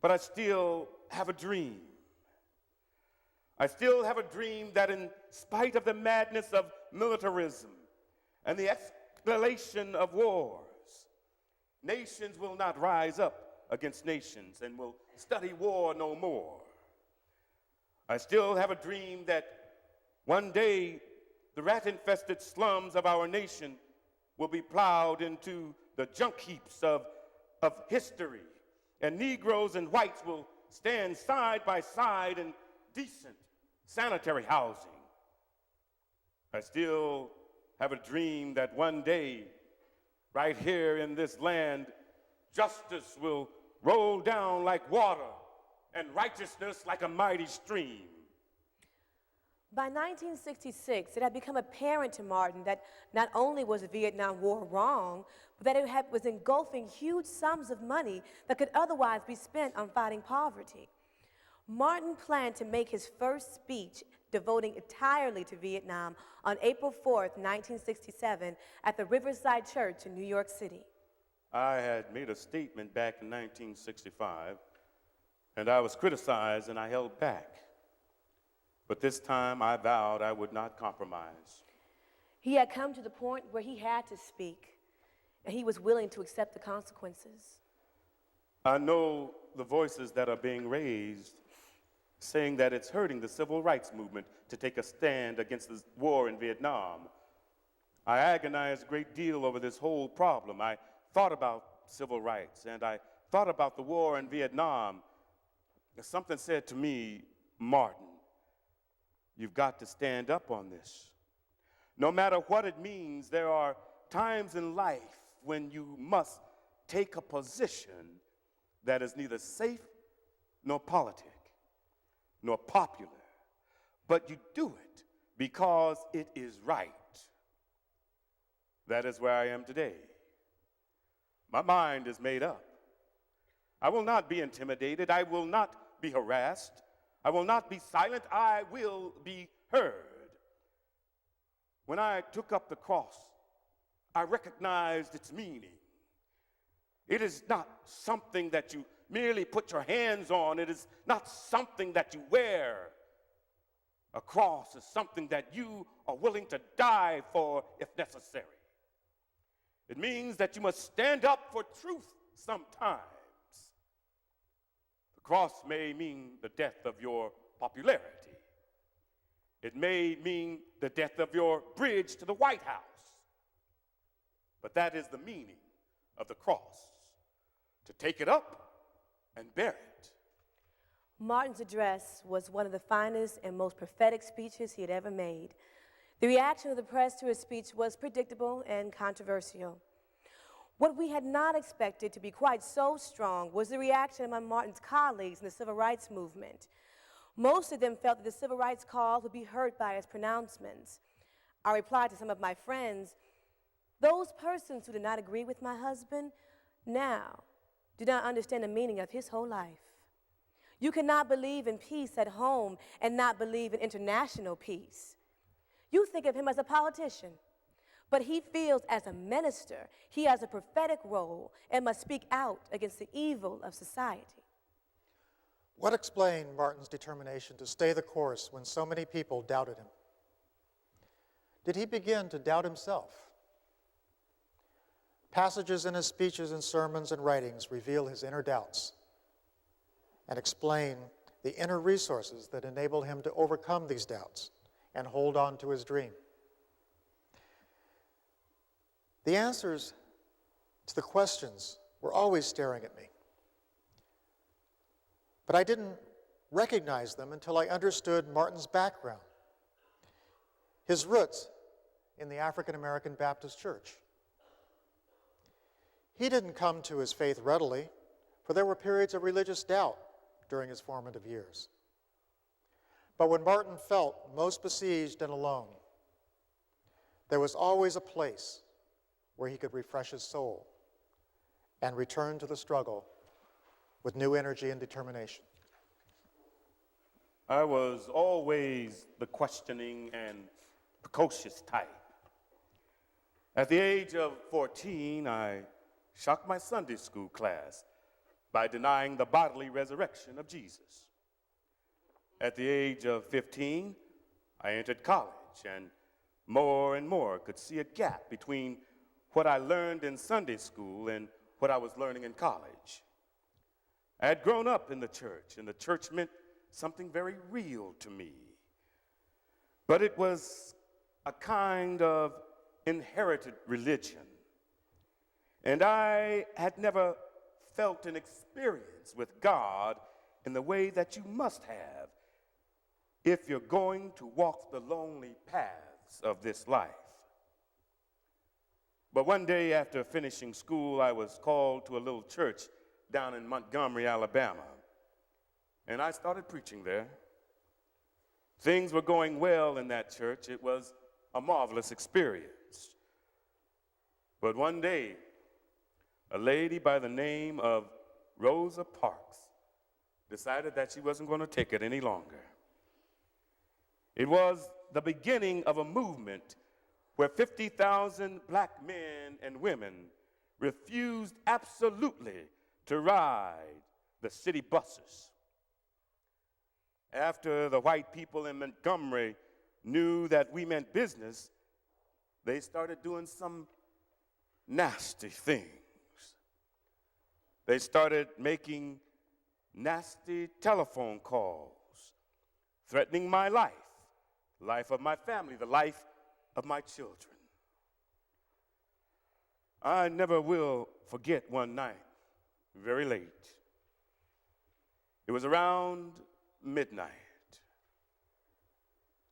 But I still have a dream. I still have a dream that in spite of the madness of militarism and the escalation of wars, nations will not rise up against nations and will study war no more. I still have a dream that one day the rat-infested slums of our nation will be plowed into the junk heaps of history, and Negroes and whites will stand side by side in decent sanitary housing. I still have a dream that one day, right here in this land, justice will roll down like water and righteousness like a mighty stream. By 1966, it had become apparent to Martin that not only was the Vietnam War wrong, but that it was engulfing huge sums of money that could otherwise be spent on fighting poverty. Martin planned to make his first speech devoting entirely to Vietnam on April 4th, 1967, at the Riverside Church in New York City. I had made a statement back in 1965, and I was criticized and I held back. But this time I vowed I would not compromise. He had come to the point where he had to speak, and he was willing to accept the consequences. I know the voices that are being raised saying that it's hurting the civil rights movement to take a stand against the war in Vietnam. I agonized a great deal over this whole problem. I thought about civil rights, and I thought about the war in Vietnam. Something said to me, Martin, you've got to stand up on this. No matter what it means, there are times in life when you must take a position that is neither safe nor politic nor popular, but you do it because it is right. That is where I am today. My mind is made up. I will not be intimidated. I will not be harassed. I will not be silent. I will be heard. When I took up the cross, I recognized its meaning. It is not something that you merely put your hands on. It is not something that you wear. A cross is something that you are willing to die for if necessary. It means that you must stand up for truth sometimes. The cross may mean the death of your popularity. It may mean the death of your bridge to the White House. But that is the meaning of the cross, to take it up and bear it. Martin's address was one of the finest and most prophetic speeches he had ever made. The reaction of the press to his speech was predictable and controversial. What we had not expected to be quite so strong was the reaction among Martin's colleagues in the civil rights movement. Most of them felt that the civil rights cause would be hurt by his pronouncements. I replied to some of my friends, those persons who did not agree with my husband now do not understand the meaning of his whole life. You cannot believe in peace at home and not believe in international peace. You think of him as a politician, But he feels as a minister, he has a prophetic role and must speak out against the evil of society. What explained Martin's determination to stay the course when so many people doubted him? Did he begin to doubt himself? Passages in his speeches and sermons and writings reveal his inner doubts and explain the inner resources that enable him to overcome these doubts and hold on to his dream. The answers to the questions were always staring at me, but I didn't recognize them until I understood Martin's background, his roots in the African American Baptist Church. He didn't come to his faith readily, for there were periods of religious doubt during his formative years. But when Martin felt most besieged and alone, there was always a place where he could refresh his soul and return to the struggle with new energy and determination. I was always the questioning and precocious type. At the age of 14, I shocked my Sunday school class by denying the bodily resurrection of Jesus. At the age of 15, I entered college and more could see a gap between what I learned in Sunday school and what I was learning in college. I had grown up in the church, and the church meant something very real to me. But it was a kind of inherited religion. And I had never felt an experience with God in the way that you must have if you're going to walk the lonely paths of this life. But one day after finishing school, I was called to a little church down in Montgomery, Alabama, and I started preaching there. Things were going well in that church. It was a marvelous experience. But one day, a lady by the name of Rosa Parks decided that she wasn't going to take it any longer. It was the beginning of a movement where 50,000 black men and women refused absolutely to ride the city buses. After the white people in Montgomery knew that we meant business, they started doing some nasty things. They started making nasty telephone calls, threatening my life, the life of my family, the life of my children. I never will forget one night, very late. It was around midnight.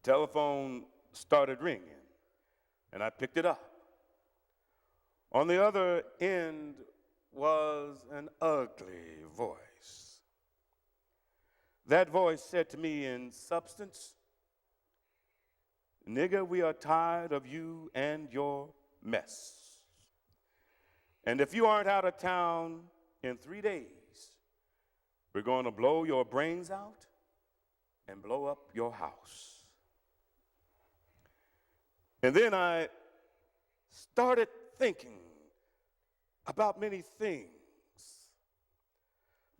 Telephone started ringing, and I picked it up. On the other end was an ugly voice. That voice said to me in substance, "Nigga, we are tired of you and your mess. And if you aren't out of town in 3 days, we're going to blow your brains out and blow up your house." And then I started thinking about many things.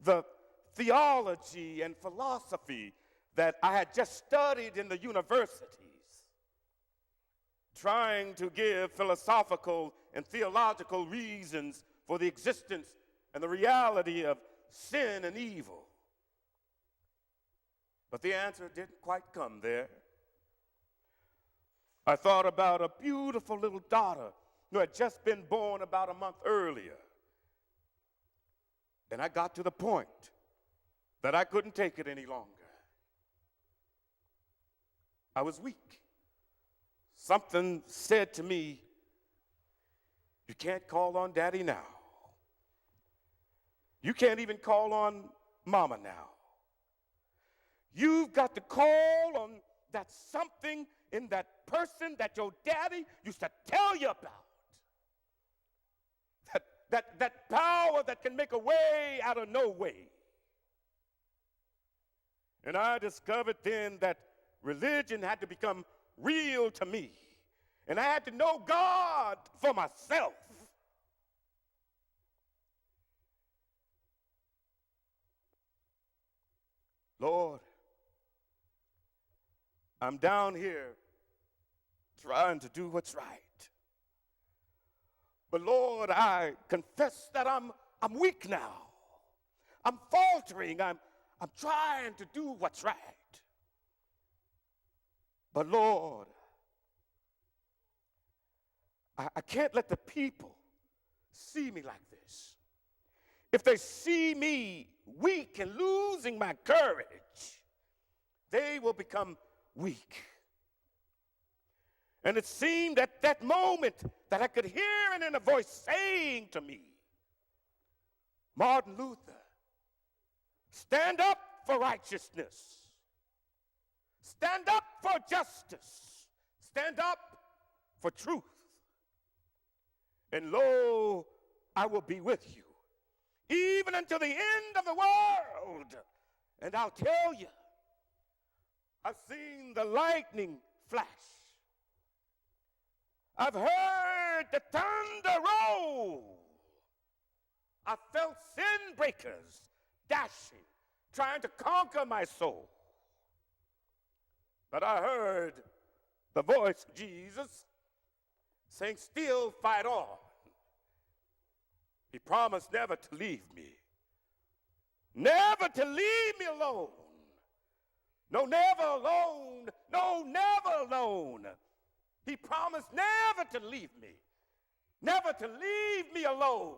The theology and philosophy that I had just studied in the universities, trying to give philosophical and theological reasons for the existence and the reality of sin and evil. But the answer didn't quite come there. I thought about a beautiful little daughter who had just been born about a month earlier. And I got to the point that I couldn't take it any longer. I was weak. Something said to me, "You can't call on Daddy now. You can't even call on Mama now. You've got to call on that something in that person that your daddy used to tell you about. That power that can make a way out of no way." And I discovered then that religion had to become real to me. And I had to know God for myself. Lord, I'm down here trying to do what's right. But Lord, I confess that I'm weak now. I'm faltering. I'm trying to do what's right. But Lord, I can't let the people see me like this. If they see me weak and losing my courage, they will become weak. And it seemed at that moment that I could hear an inner voice saying to me, Martin Luther, stand up for righteousness. Stand up for justice. Stand up for truth. And lo, I will be with you, even until the end of the world. And I'll tell you, I've seen the lightning flash. I've heard the thunder roll. I felt sin breakers dashing, trying to conquer my soul. But I heard the voice of Jesus saying, still fight on. He promised never to leave me. Never to leave me alone. No, never alone. No, never alone. He promised never to leave me. Never to leave me alone.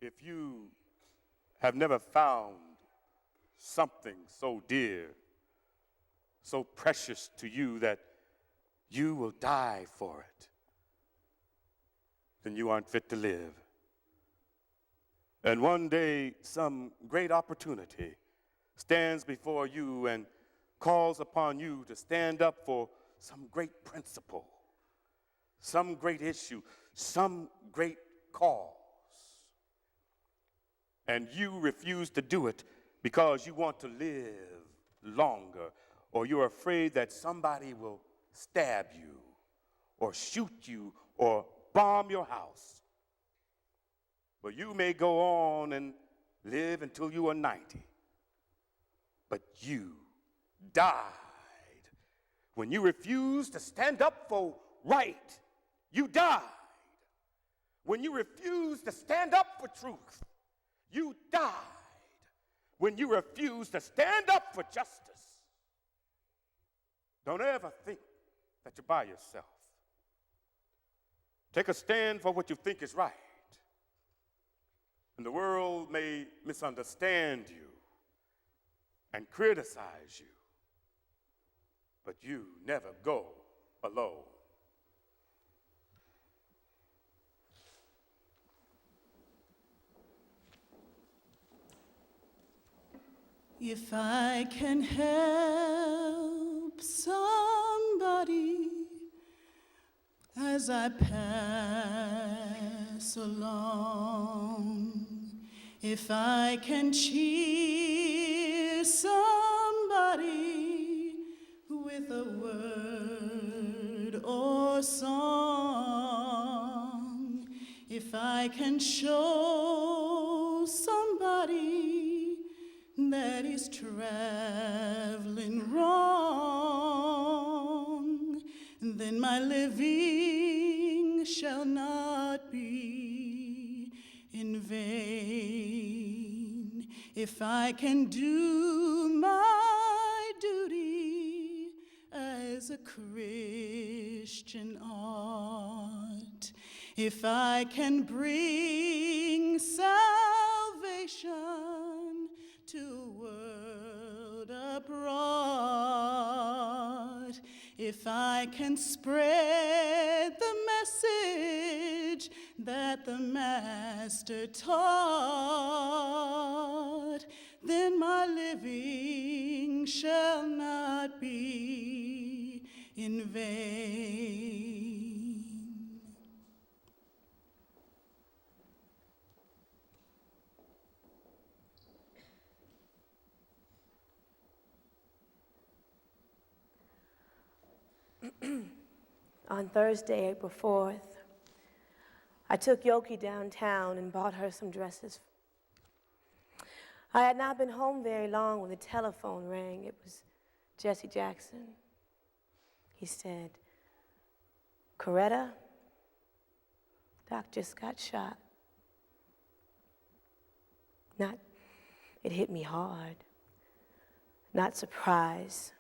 If you have never found something so dear, so precious to you that you will die for it, then you aren't fit to live. And one day, some great opportunity stands before you and calls upon you to stand up for some great principle, some great issue, some great cause. And you refuse to do it because you want to live longer, or you're afraid that somebody will stab you or shoot you or bomb your house. But you may go on and live until you are 90. But you died when you refused to stand up for right. You died when you refused to stand up for truth. You died when you refused to stand up for justice. Don't ever think that you're by yourself. Take a stand for what you think is right. And the world may misunderstand you and criticize you, but you never go alone. If I can help somebody as I pass along, if I can cheer somebody with a word or song, if I can show somebody that is traveling wrong, then my living shall not be in vain. If I can do my duty as a Christian ought, if I can bring salvation to a world abroad, if I can spread the message that the Master taught, then my living shall not be in vain. On Thursday, April 4th, I took Yoki downtown and bought her some dresses. I had not been home very long when the telephone rang. It was Jesse Jackson. He said, "Coretta, Doc just got shot." It hit me hard. Not surprise,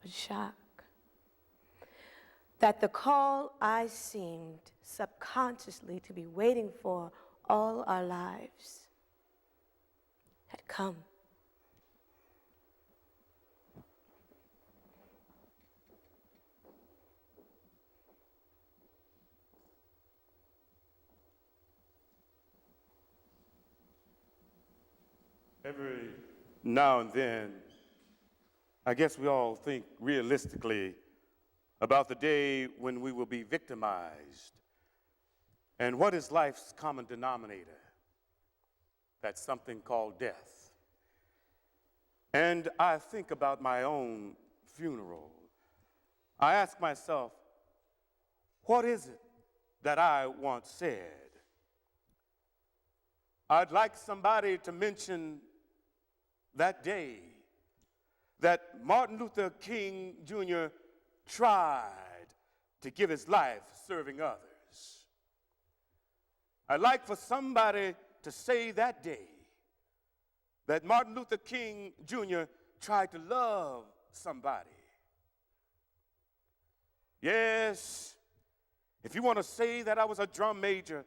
but shock. That the call I seemed subconsciously to be waiting for all our lives had come. Every now and then, I guess we all think realistically about the day when we will be victimized. And what is life's common denominator? That's something called death. And I think about my own funeral. I ask myself, what is it that I once said? I'd like somebody to mention that day that Martin Luther King Jr. tried to give his life serving others. I'd like for somebody to say that day that Martin Luther King Jr. tried to love somebody. Yes, if you want to say that I was a drum major,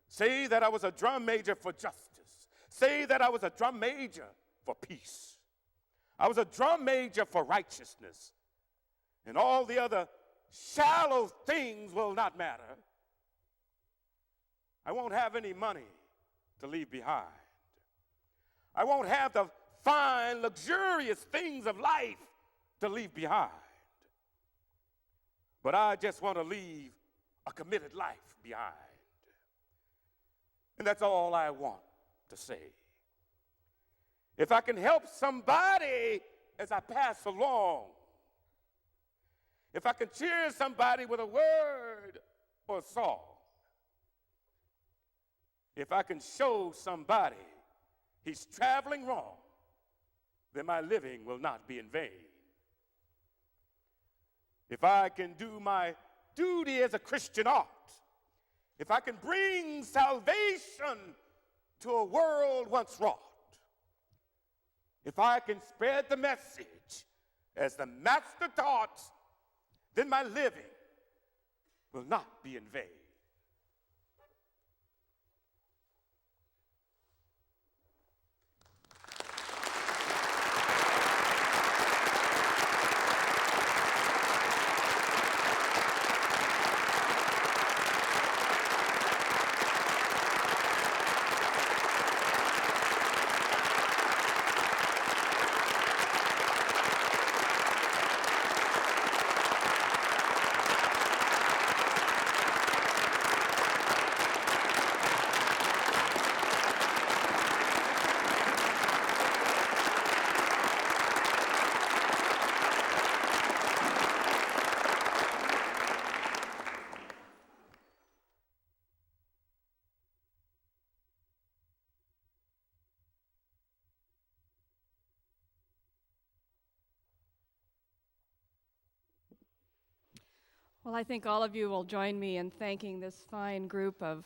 say that I was a drum major for justice. Say that I was a drum major for peace. I was a drum major for righteousness. And all the other shallow things will not matter. I won't have any money to leave behind. I won't have the fine, luxurious things of life to leave behind. But I just want to leave a committed life behind. And that's all I want to say. If I can help somebody as I pass along, if I can cheer somebody with a word or a song, if I can show somebody he's traveling wrong, then my living will not be in vain. If I can do my duty as a Christian art, if I can bring salvation to a world once wrought, if I can spread the message as the Master taught, then my living will not be in vain. Well, I think all of you will join me in thanking this fine group of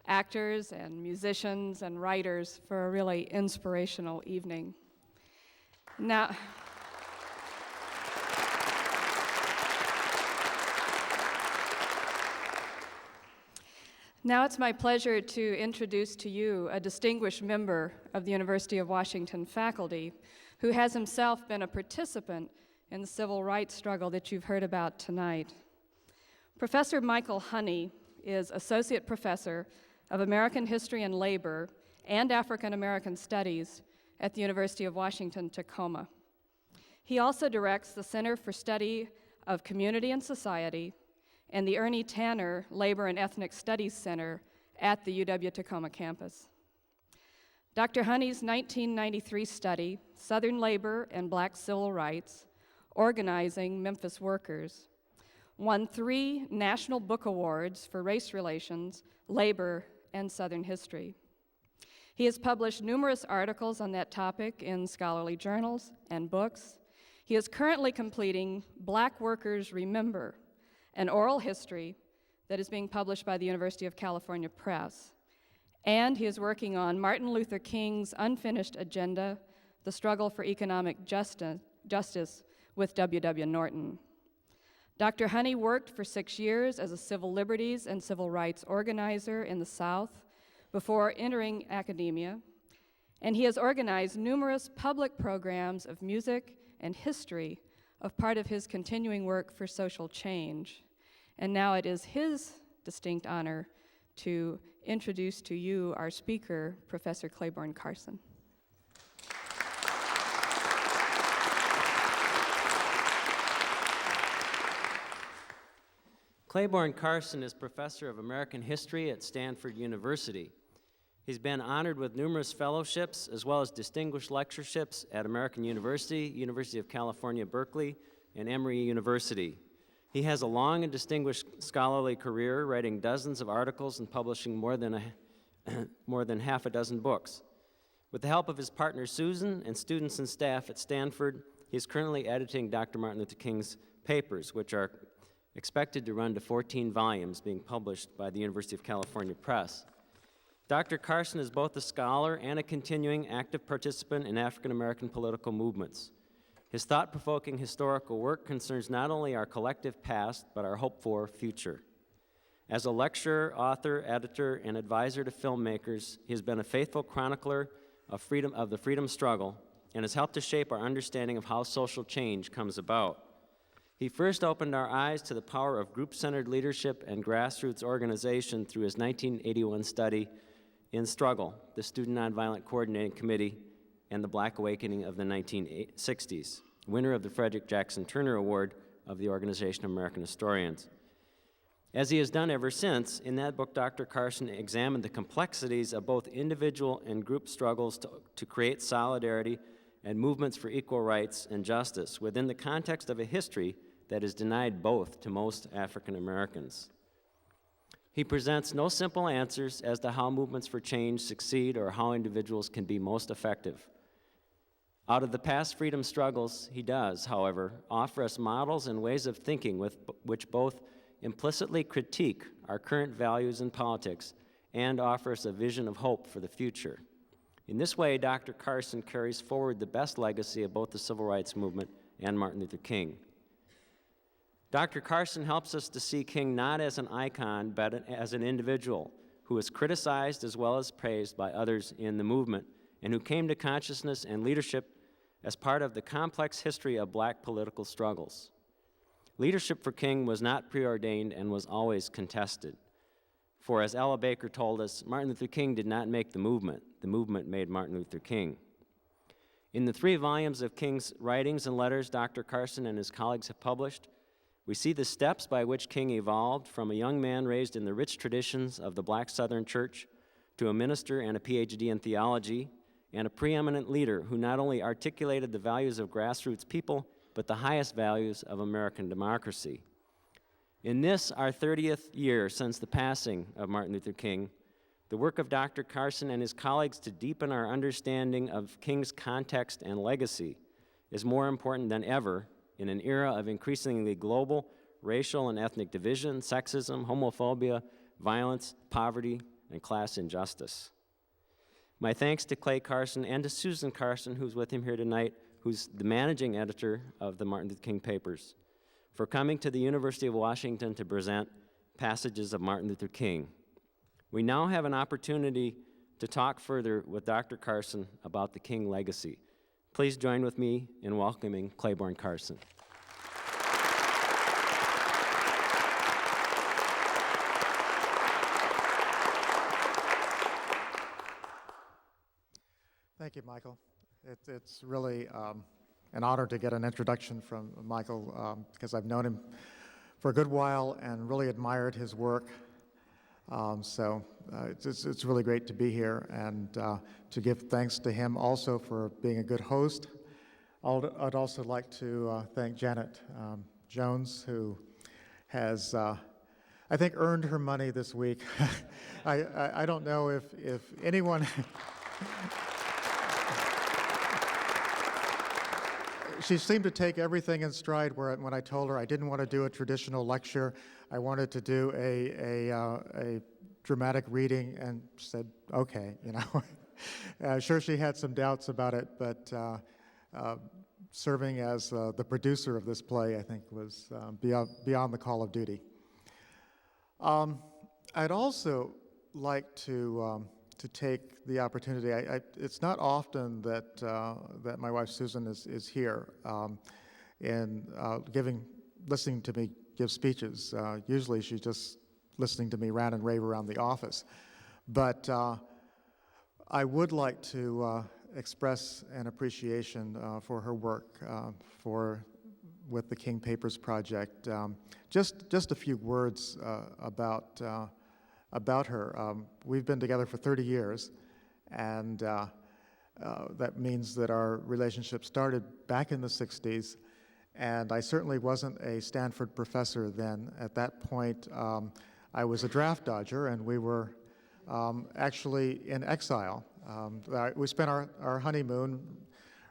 actors and musicians and writers for a really inspirational evening. Now, it's my pleasure to introduce to you a distinguished member of the University of Washington faculty who has himself been a participant in the civil rights struggle that you've heard about tonight. Professor Michael Honey is Associate Professor of American History and Labor and African American Studies at the University of Washington, Tacoma. He also directs the Center for Study of Community and Society and the Ernie Tanner Labor and Ethnic Studies Center at the UW-Tacoma campus. Dr. Honey's 1993 study, Southern Labor and Black Civil Rights, Organizing Memphis Workers, won 3 National Book Awards for race relations, labor, and Southern history. He has published numerous articles on that topic in scholarly journals and books. He is currently completing Black Workers Remember, an oral history that is being published by the University of California Press. And he is working on Martin Luther King's unfinished agenda, The Struggle for Economic Justice with W.W. Norton. Dr. Honey worked for 6 years as a civil liberties and civil rights organizer in the South before entering academia, and he has organized numerous public programs of music and history of part of his continuing work for social change. And now it is his distinct honor to introduce to you our speaker, Professor Claybourne Carson. Claybourne Carson is professor of American history at Stanford University. He's been honored with numerous fellowships as well as distinguished lectureships at American University, University of California, Berkeley, and Emory University. He has a long and distinguished scholarly career, writing dozens of articles and publishing more than half a dozen books. With the help of his partner Susan and students and staff at Stanford, he is currently editing Dr. Martin Luther King's papers, which are expected to run to 14 volumes being published by the University of California Press. Dr. Carson is both a scholar and a continuing active participant in African American political movements. His thought-provoking historical work concerns not only our collective past, but our hoped-for future. As a lecturer, author, editor, and advisor to filmmakers, he has been a faithful chronicler of the freedom struggle and has helped to shape our understanding of how social change comes about. He first opened our eyes to the power of group-centered leadership and grassroots organization through his 1981 study in Struggle, the Student Nonviolent Coordinating Committee, and the Black Awakening of the 1960s, winner of the Frederick Jackson Turner Award of the Organization of American Historians. As he has done ever since, in that book, Dr. Carson examined the complexities of both individual and group struggles to create solidarity and movements for equal rights and justice within the context of a history that is denied both to most African Americans. He presents no simple answers as to how movements for change succeed or how individuals can be most effective. Out of the past freedom struggles, he does, however, offer us models and ways of thinking which both implicitly critique our current values in politics and offer us a vision of hope for the future. In this way, Dr. Carson carries forward the best legacy of both the Civil Rights Movement and Martin Luther King. Dr. Carson helps us to see King not as an icon, but as an individual who was criticized as well as praised by others in the movement, and who came to consciousness and leadership as part of the complex history of black political struggles. Leadership for King was not preordained and was always contested. For as Ella Baker told us, Martin Luther King did not make the movement made Martin Luther King. In the 3 volumes of King's writings and letters Dr. Carson and his colleagues have published, we see the steps by which King evolved from a young man raised in the rich traditions of the Black Southern Church to a minister and a PhD in theology, and a preeminent leader who not only articulated the values of grassroots people, but the highest values of American democracy. In this, our 30th year since the passing of Martin Luther King, the work of Dr. Carson and his colleagues to deepen our understanding of King's context and legacy is more important than ever in an era of increasingly global racial and ethnic division, sexism, homophobia, violence, poverty, and class injustice. My thanks to Clay Carson and to Susan Carson, who's with him here tonight, who's the managing editor of the Martin Luther King Papers, for coming to the University of Washington to present passages of Martin Luther King. We now have an opportunity to talk further with Dr. Carson about the King legacy. Please join with me in welcoming Claybourne Carson. Thank you, Michael. It's really an honor to get an introduction from Michael because I've known him for a good while and really admired his work. It's really great to be here and to give thanks to him also for being a good host. I'd also like to thank Janet Jones, who has, I think, earned her money this week. I don't know if anyone... She seemed to take everything in stride when I told her I didn't want to do a traditional lecture. I wanted to do a dramatic reading, and she said, okay, you know. Sure, she had some doubts about it, but serving as the producer of this play, I think, was beyond the call of duty. I'd also like to take the opportunity. It's not often that that my wife Susan is here and listening to me give speeches. Usually she's just listening to me rant and rave around the office. But I would like to express an appreciation for her work with the King Papers Project. Just a few words about her. We've been together for 30 years, and that means that our relationship started back in the 60s, and I certainly wasn't a Stanford professor then. At that point, I was a draft dodger, and we were actually in exile. We spent our honeymoon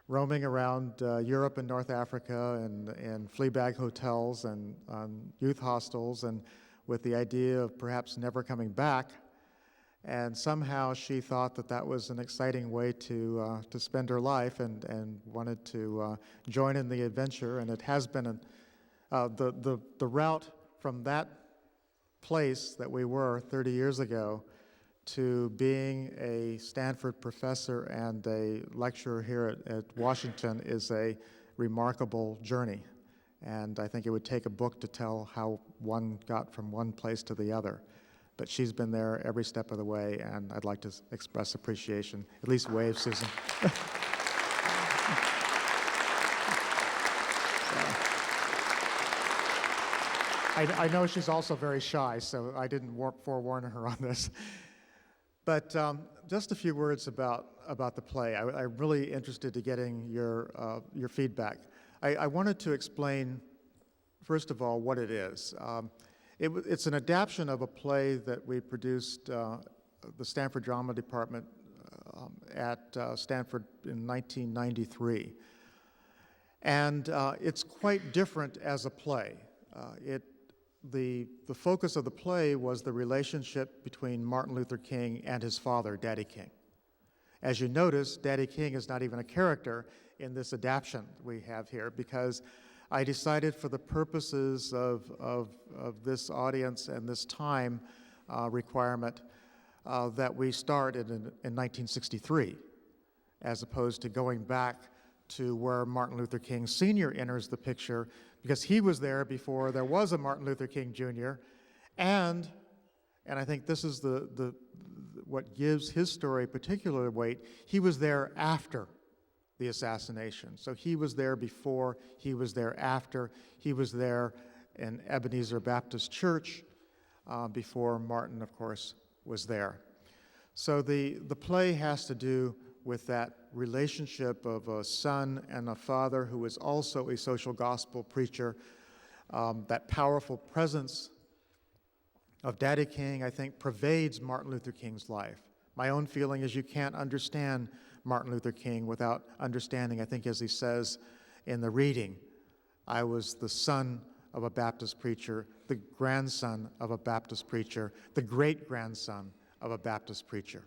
roaming around Europe and North Africa and in flea bag hotels and youth hostels, and with the idea of perhaps never coming back. And somehow she thought that that was an exciting way to spend her life, and wanted to join in the adventure. And it has been the route from that place that we were 30 years ago to being a Stanford professor and a lecturer here at Washington is a remarkable journey. And I think it would take a book to tell how one got from one place to the other. But she's been there every step of the way, and I'd like to express appreciation. At least wave, Susan. I know she's also very shy, so I didn't forewarn her on this. But just a few words about the play. I'm really interested in getting your feedback. I wanted to explain, first of all, what it is. It's an adaptation of a play that we produced, the Stanford Drama Department at Stanford in 1993. And it's quite different as a play. The focus of the play was the relationship between Martin Luther King and his father, Daddy King. As you notice, Daddy King is not even a character in this adaptation we have here, because I decided for the purposes of this audience and this time requirement that we start in 1963, as opposed to going back to where Martin Luther King Sr. enters the picture, because he was there before there was a Martin Luther King Jr., and I think this is what gives his story particular weight, he was there after the assassination. So he was there before, he was there after, he was there in Ebenezer Baptist Church before Martin, of course, was there. So the play has to do with that relationship of a son and a father who is also a social gospel preacher. That powerful presence of Daddy King, I think, pervades Martin Luther King's life. My own feeling is you can't understand Martin Luther King without understanding, I think, as he says in the reading, I was the son of a Baptist preacher, the grandson of a Baptist preacher, the great-grandson of a Baptist preacher.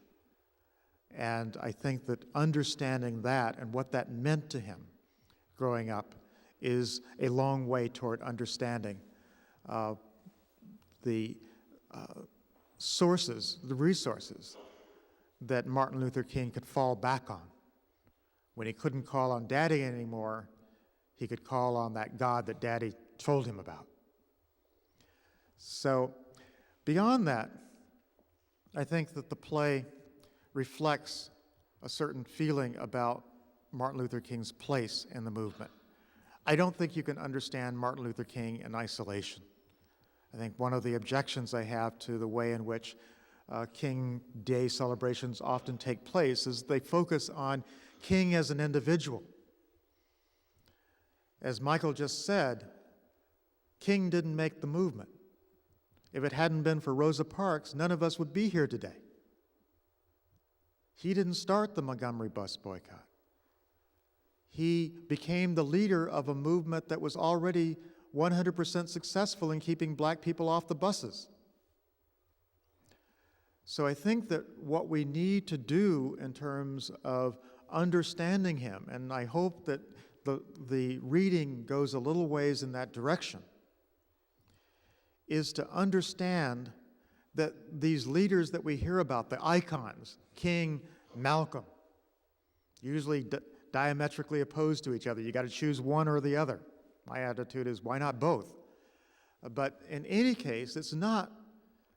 And I think that understanding that and what that meant to him growing up is a long way toward understanding the sources, the resources that Martin Luther King could fall back on. When he couldn't call on Daddy anymore, he could call on that God that Daddy told him about. So beyond that, I think that the play reflects a certain feeling about Martin Luther King's place in the movement. I don't think you can understand Martin Luther King in isolation. I think one of the objections I have to the way in which King Day celebrations often take place is they focus on King as an individual. As Michael just said, King didn't make the movement. If it hadn't been for Rosa Parks, none of us would be here today. He didn't start the Montgomery bus boycott. He became the leader of a movement that was already 100% successful in keeping black people off the buses. So I think that what we need to do in terms of understanding him, and I hope that the reading goes a little ways in that direction, is to understand that these leaders that we hear about, the icons, King, Malcolm, usually diametrically opposed to each other. You got to choose one or the other. My attitude is, why not both? But in any case, it's not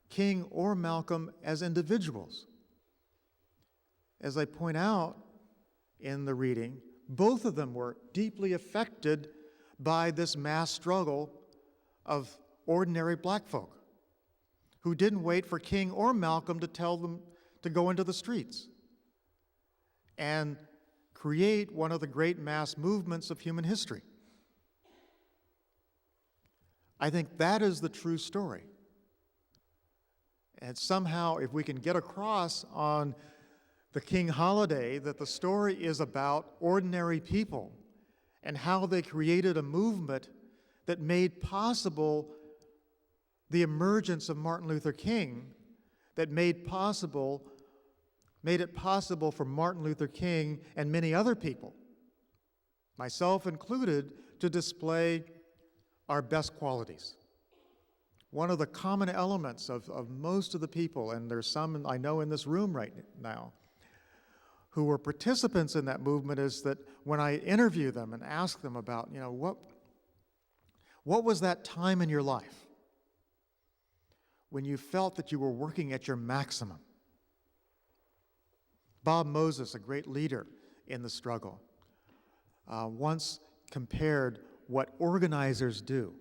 King or Malcolm as individuals. As I point out in the reading, both of them were deeply affected by this mass struggle of ordinary black folk who didn't wait for King or Malcolm to tell them to go into the streets and create one of the great mass movements of human history. I think that is the true story. And somehow, if we can get across on the King holiday that the story is about ordinary people and how they created a movement that made possible the emergence of Martin Luther King, that made it possible for Martin Luther King and many other people, myself included, to display our best qualities. One of the common elements of most of the people, and there's some I know in this room right now, who were participants in that movement, is that when I interview them and ask them about, what was that time in your life when you felt that you were working at your maximum? Bob Moses, a great leader in the struggle, once compared what organizers do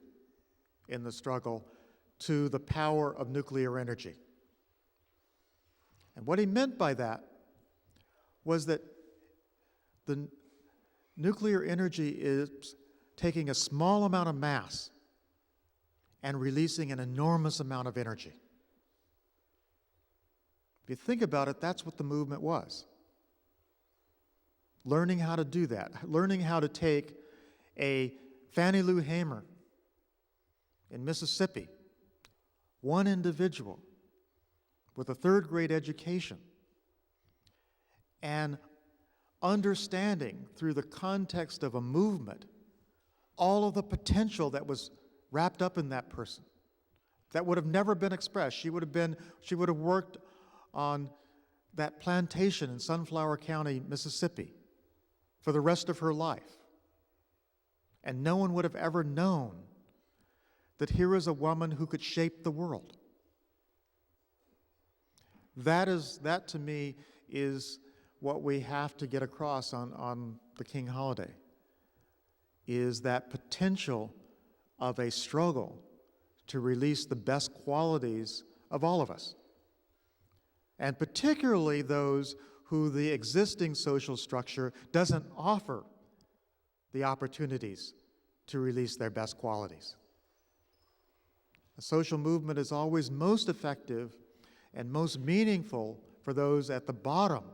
in the struggle to the power of nuclear energy. And what he meant by that was that the nuclear energy is taking a small amount of mass and releasing an enormous amount of energy. If you think about it, that's what the movement was. Learning how to do that, learning how to take a Fannie Lou Hamer in Mississippi, one individual with a third-grade education, and understanding through the context of a movement all of the potential that was wrapped up in that person that would have never been expressed. She would have worked on that plantation in Sunflower County, Mississippi for the rest of her life. And no one would have ever known that here is a woman who could shape the world. That to me is what we have to get across on the King holiday, is that potential of a struggle to release the best qualities of all of us, and particularly those who the existing social structure doesn't offer the opportunities to release their best qualities. A social movement is always most effective and most meaningful for those at the bottom,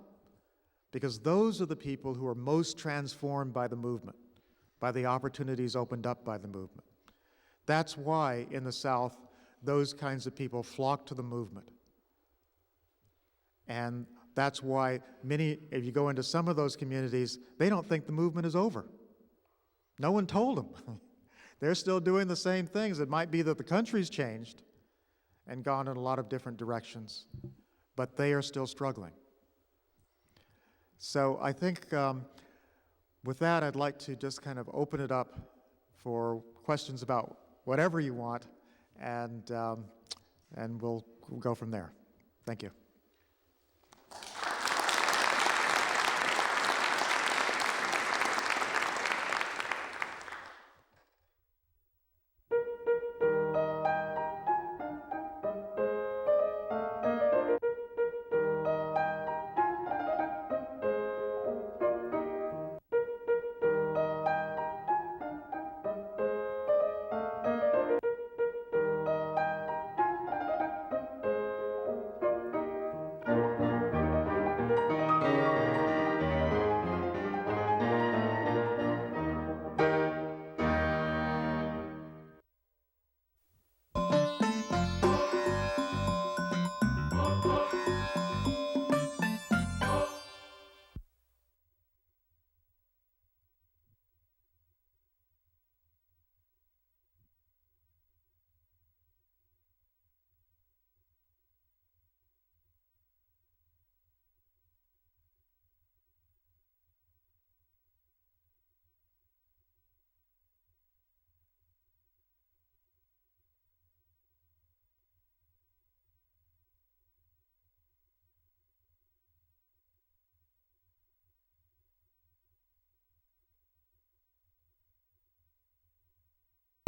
because those are the people who are most transformed by the movement, by the opportunities opened up by the movement. That's why in the South, those kinds of people flock to the movement. And that's why if you go into some of those communities, they don't think the movement is over. No one told them. They're still doing the same things. It might be that the country's changed and gone in a lot of different directions, but they are still struggling. So I think with that, I'd like to just kind of open it up for questions about whatever you want, and we'll go from there. Thank you.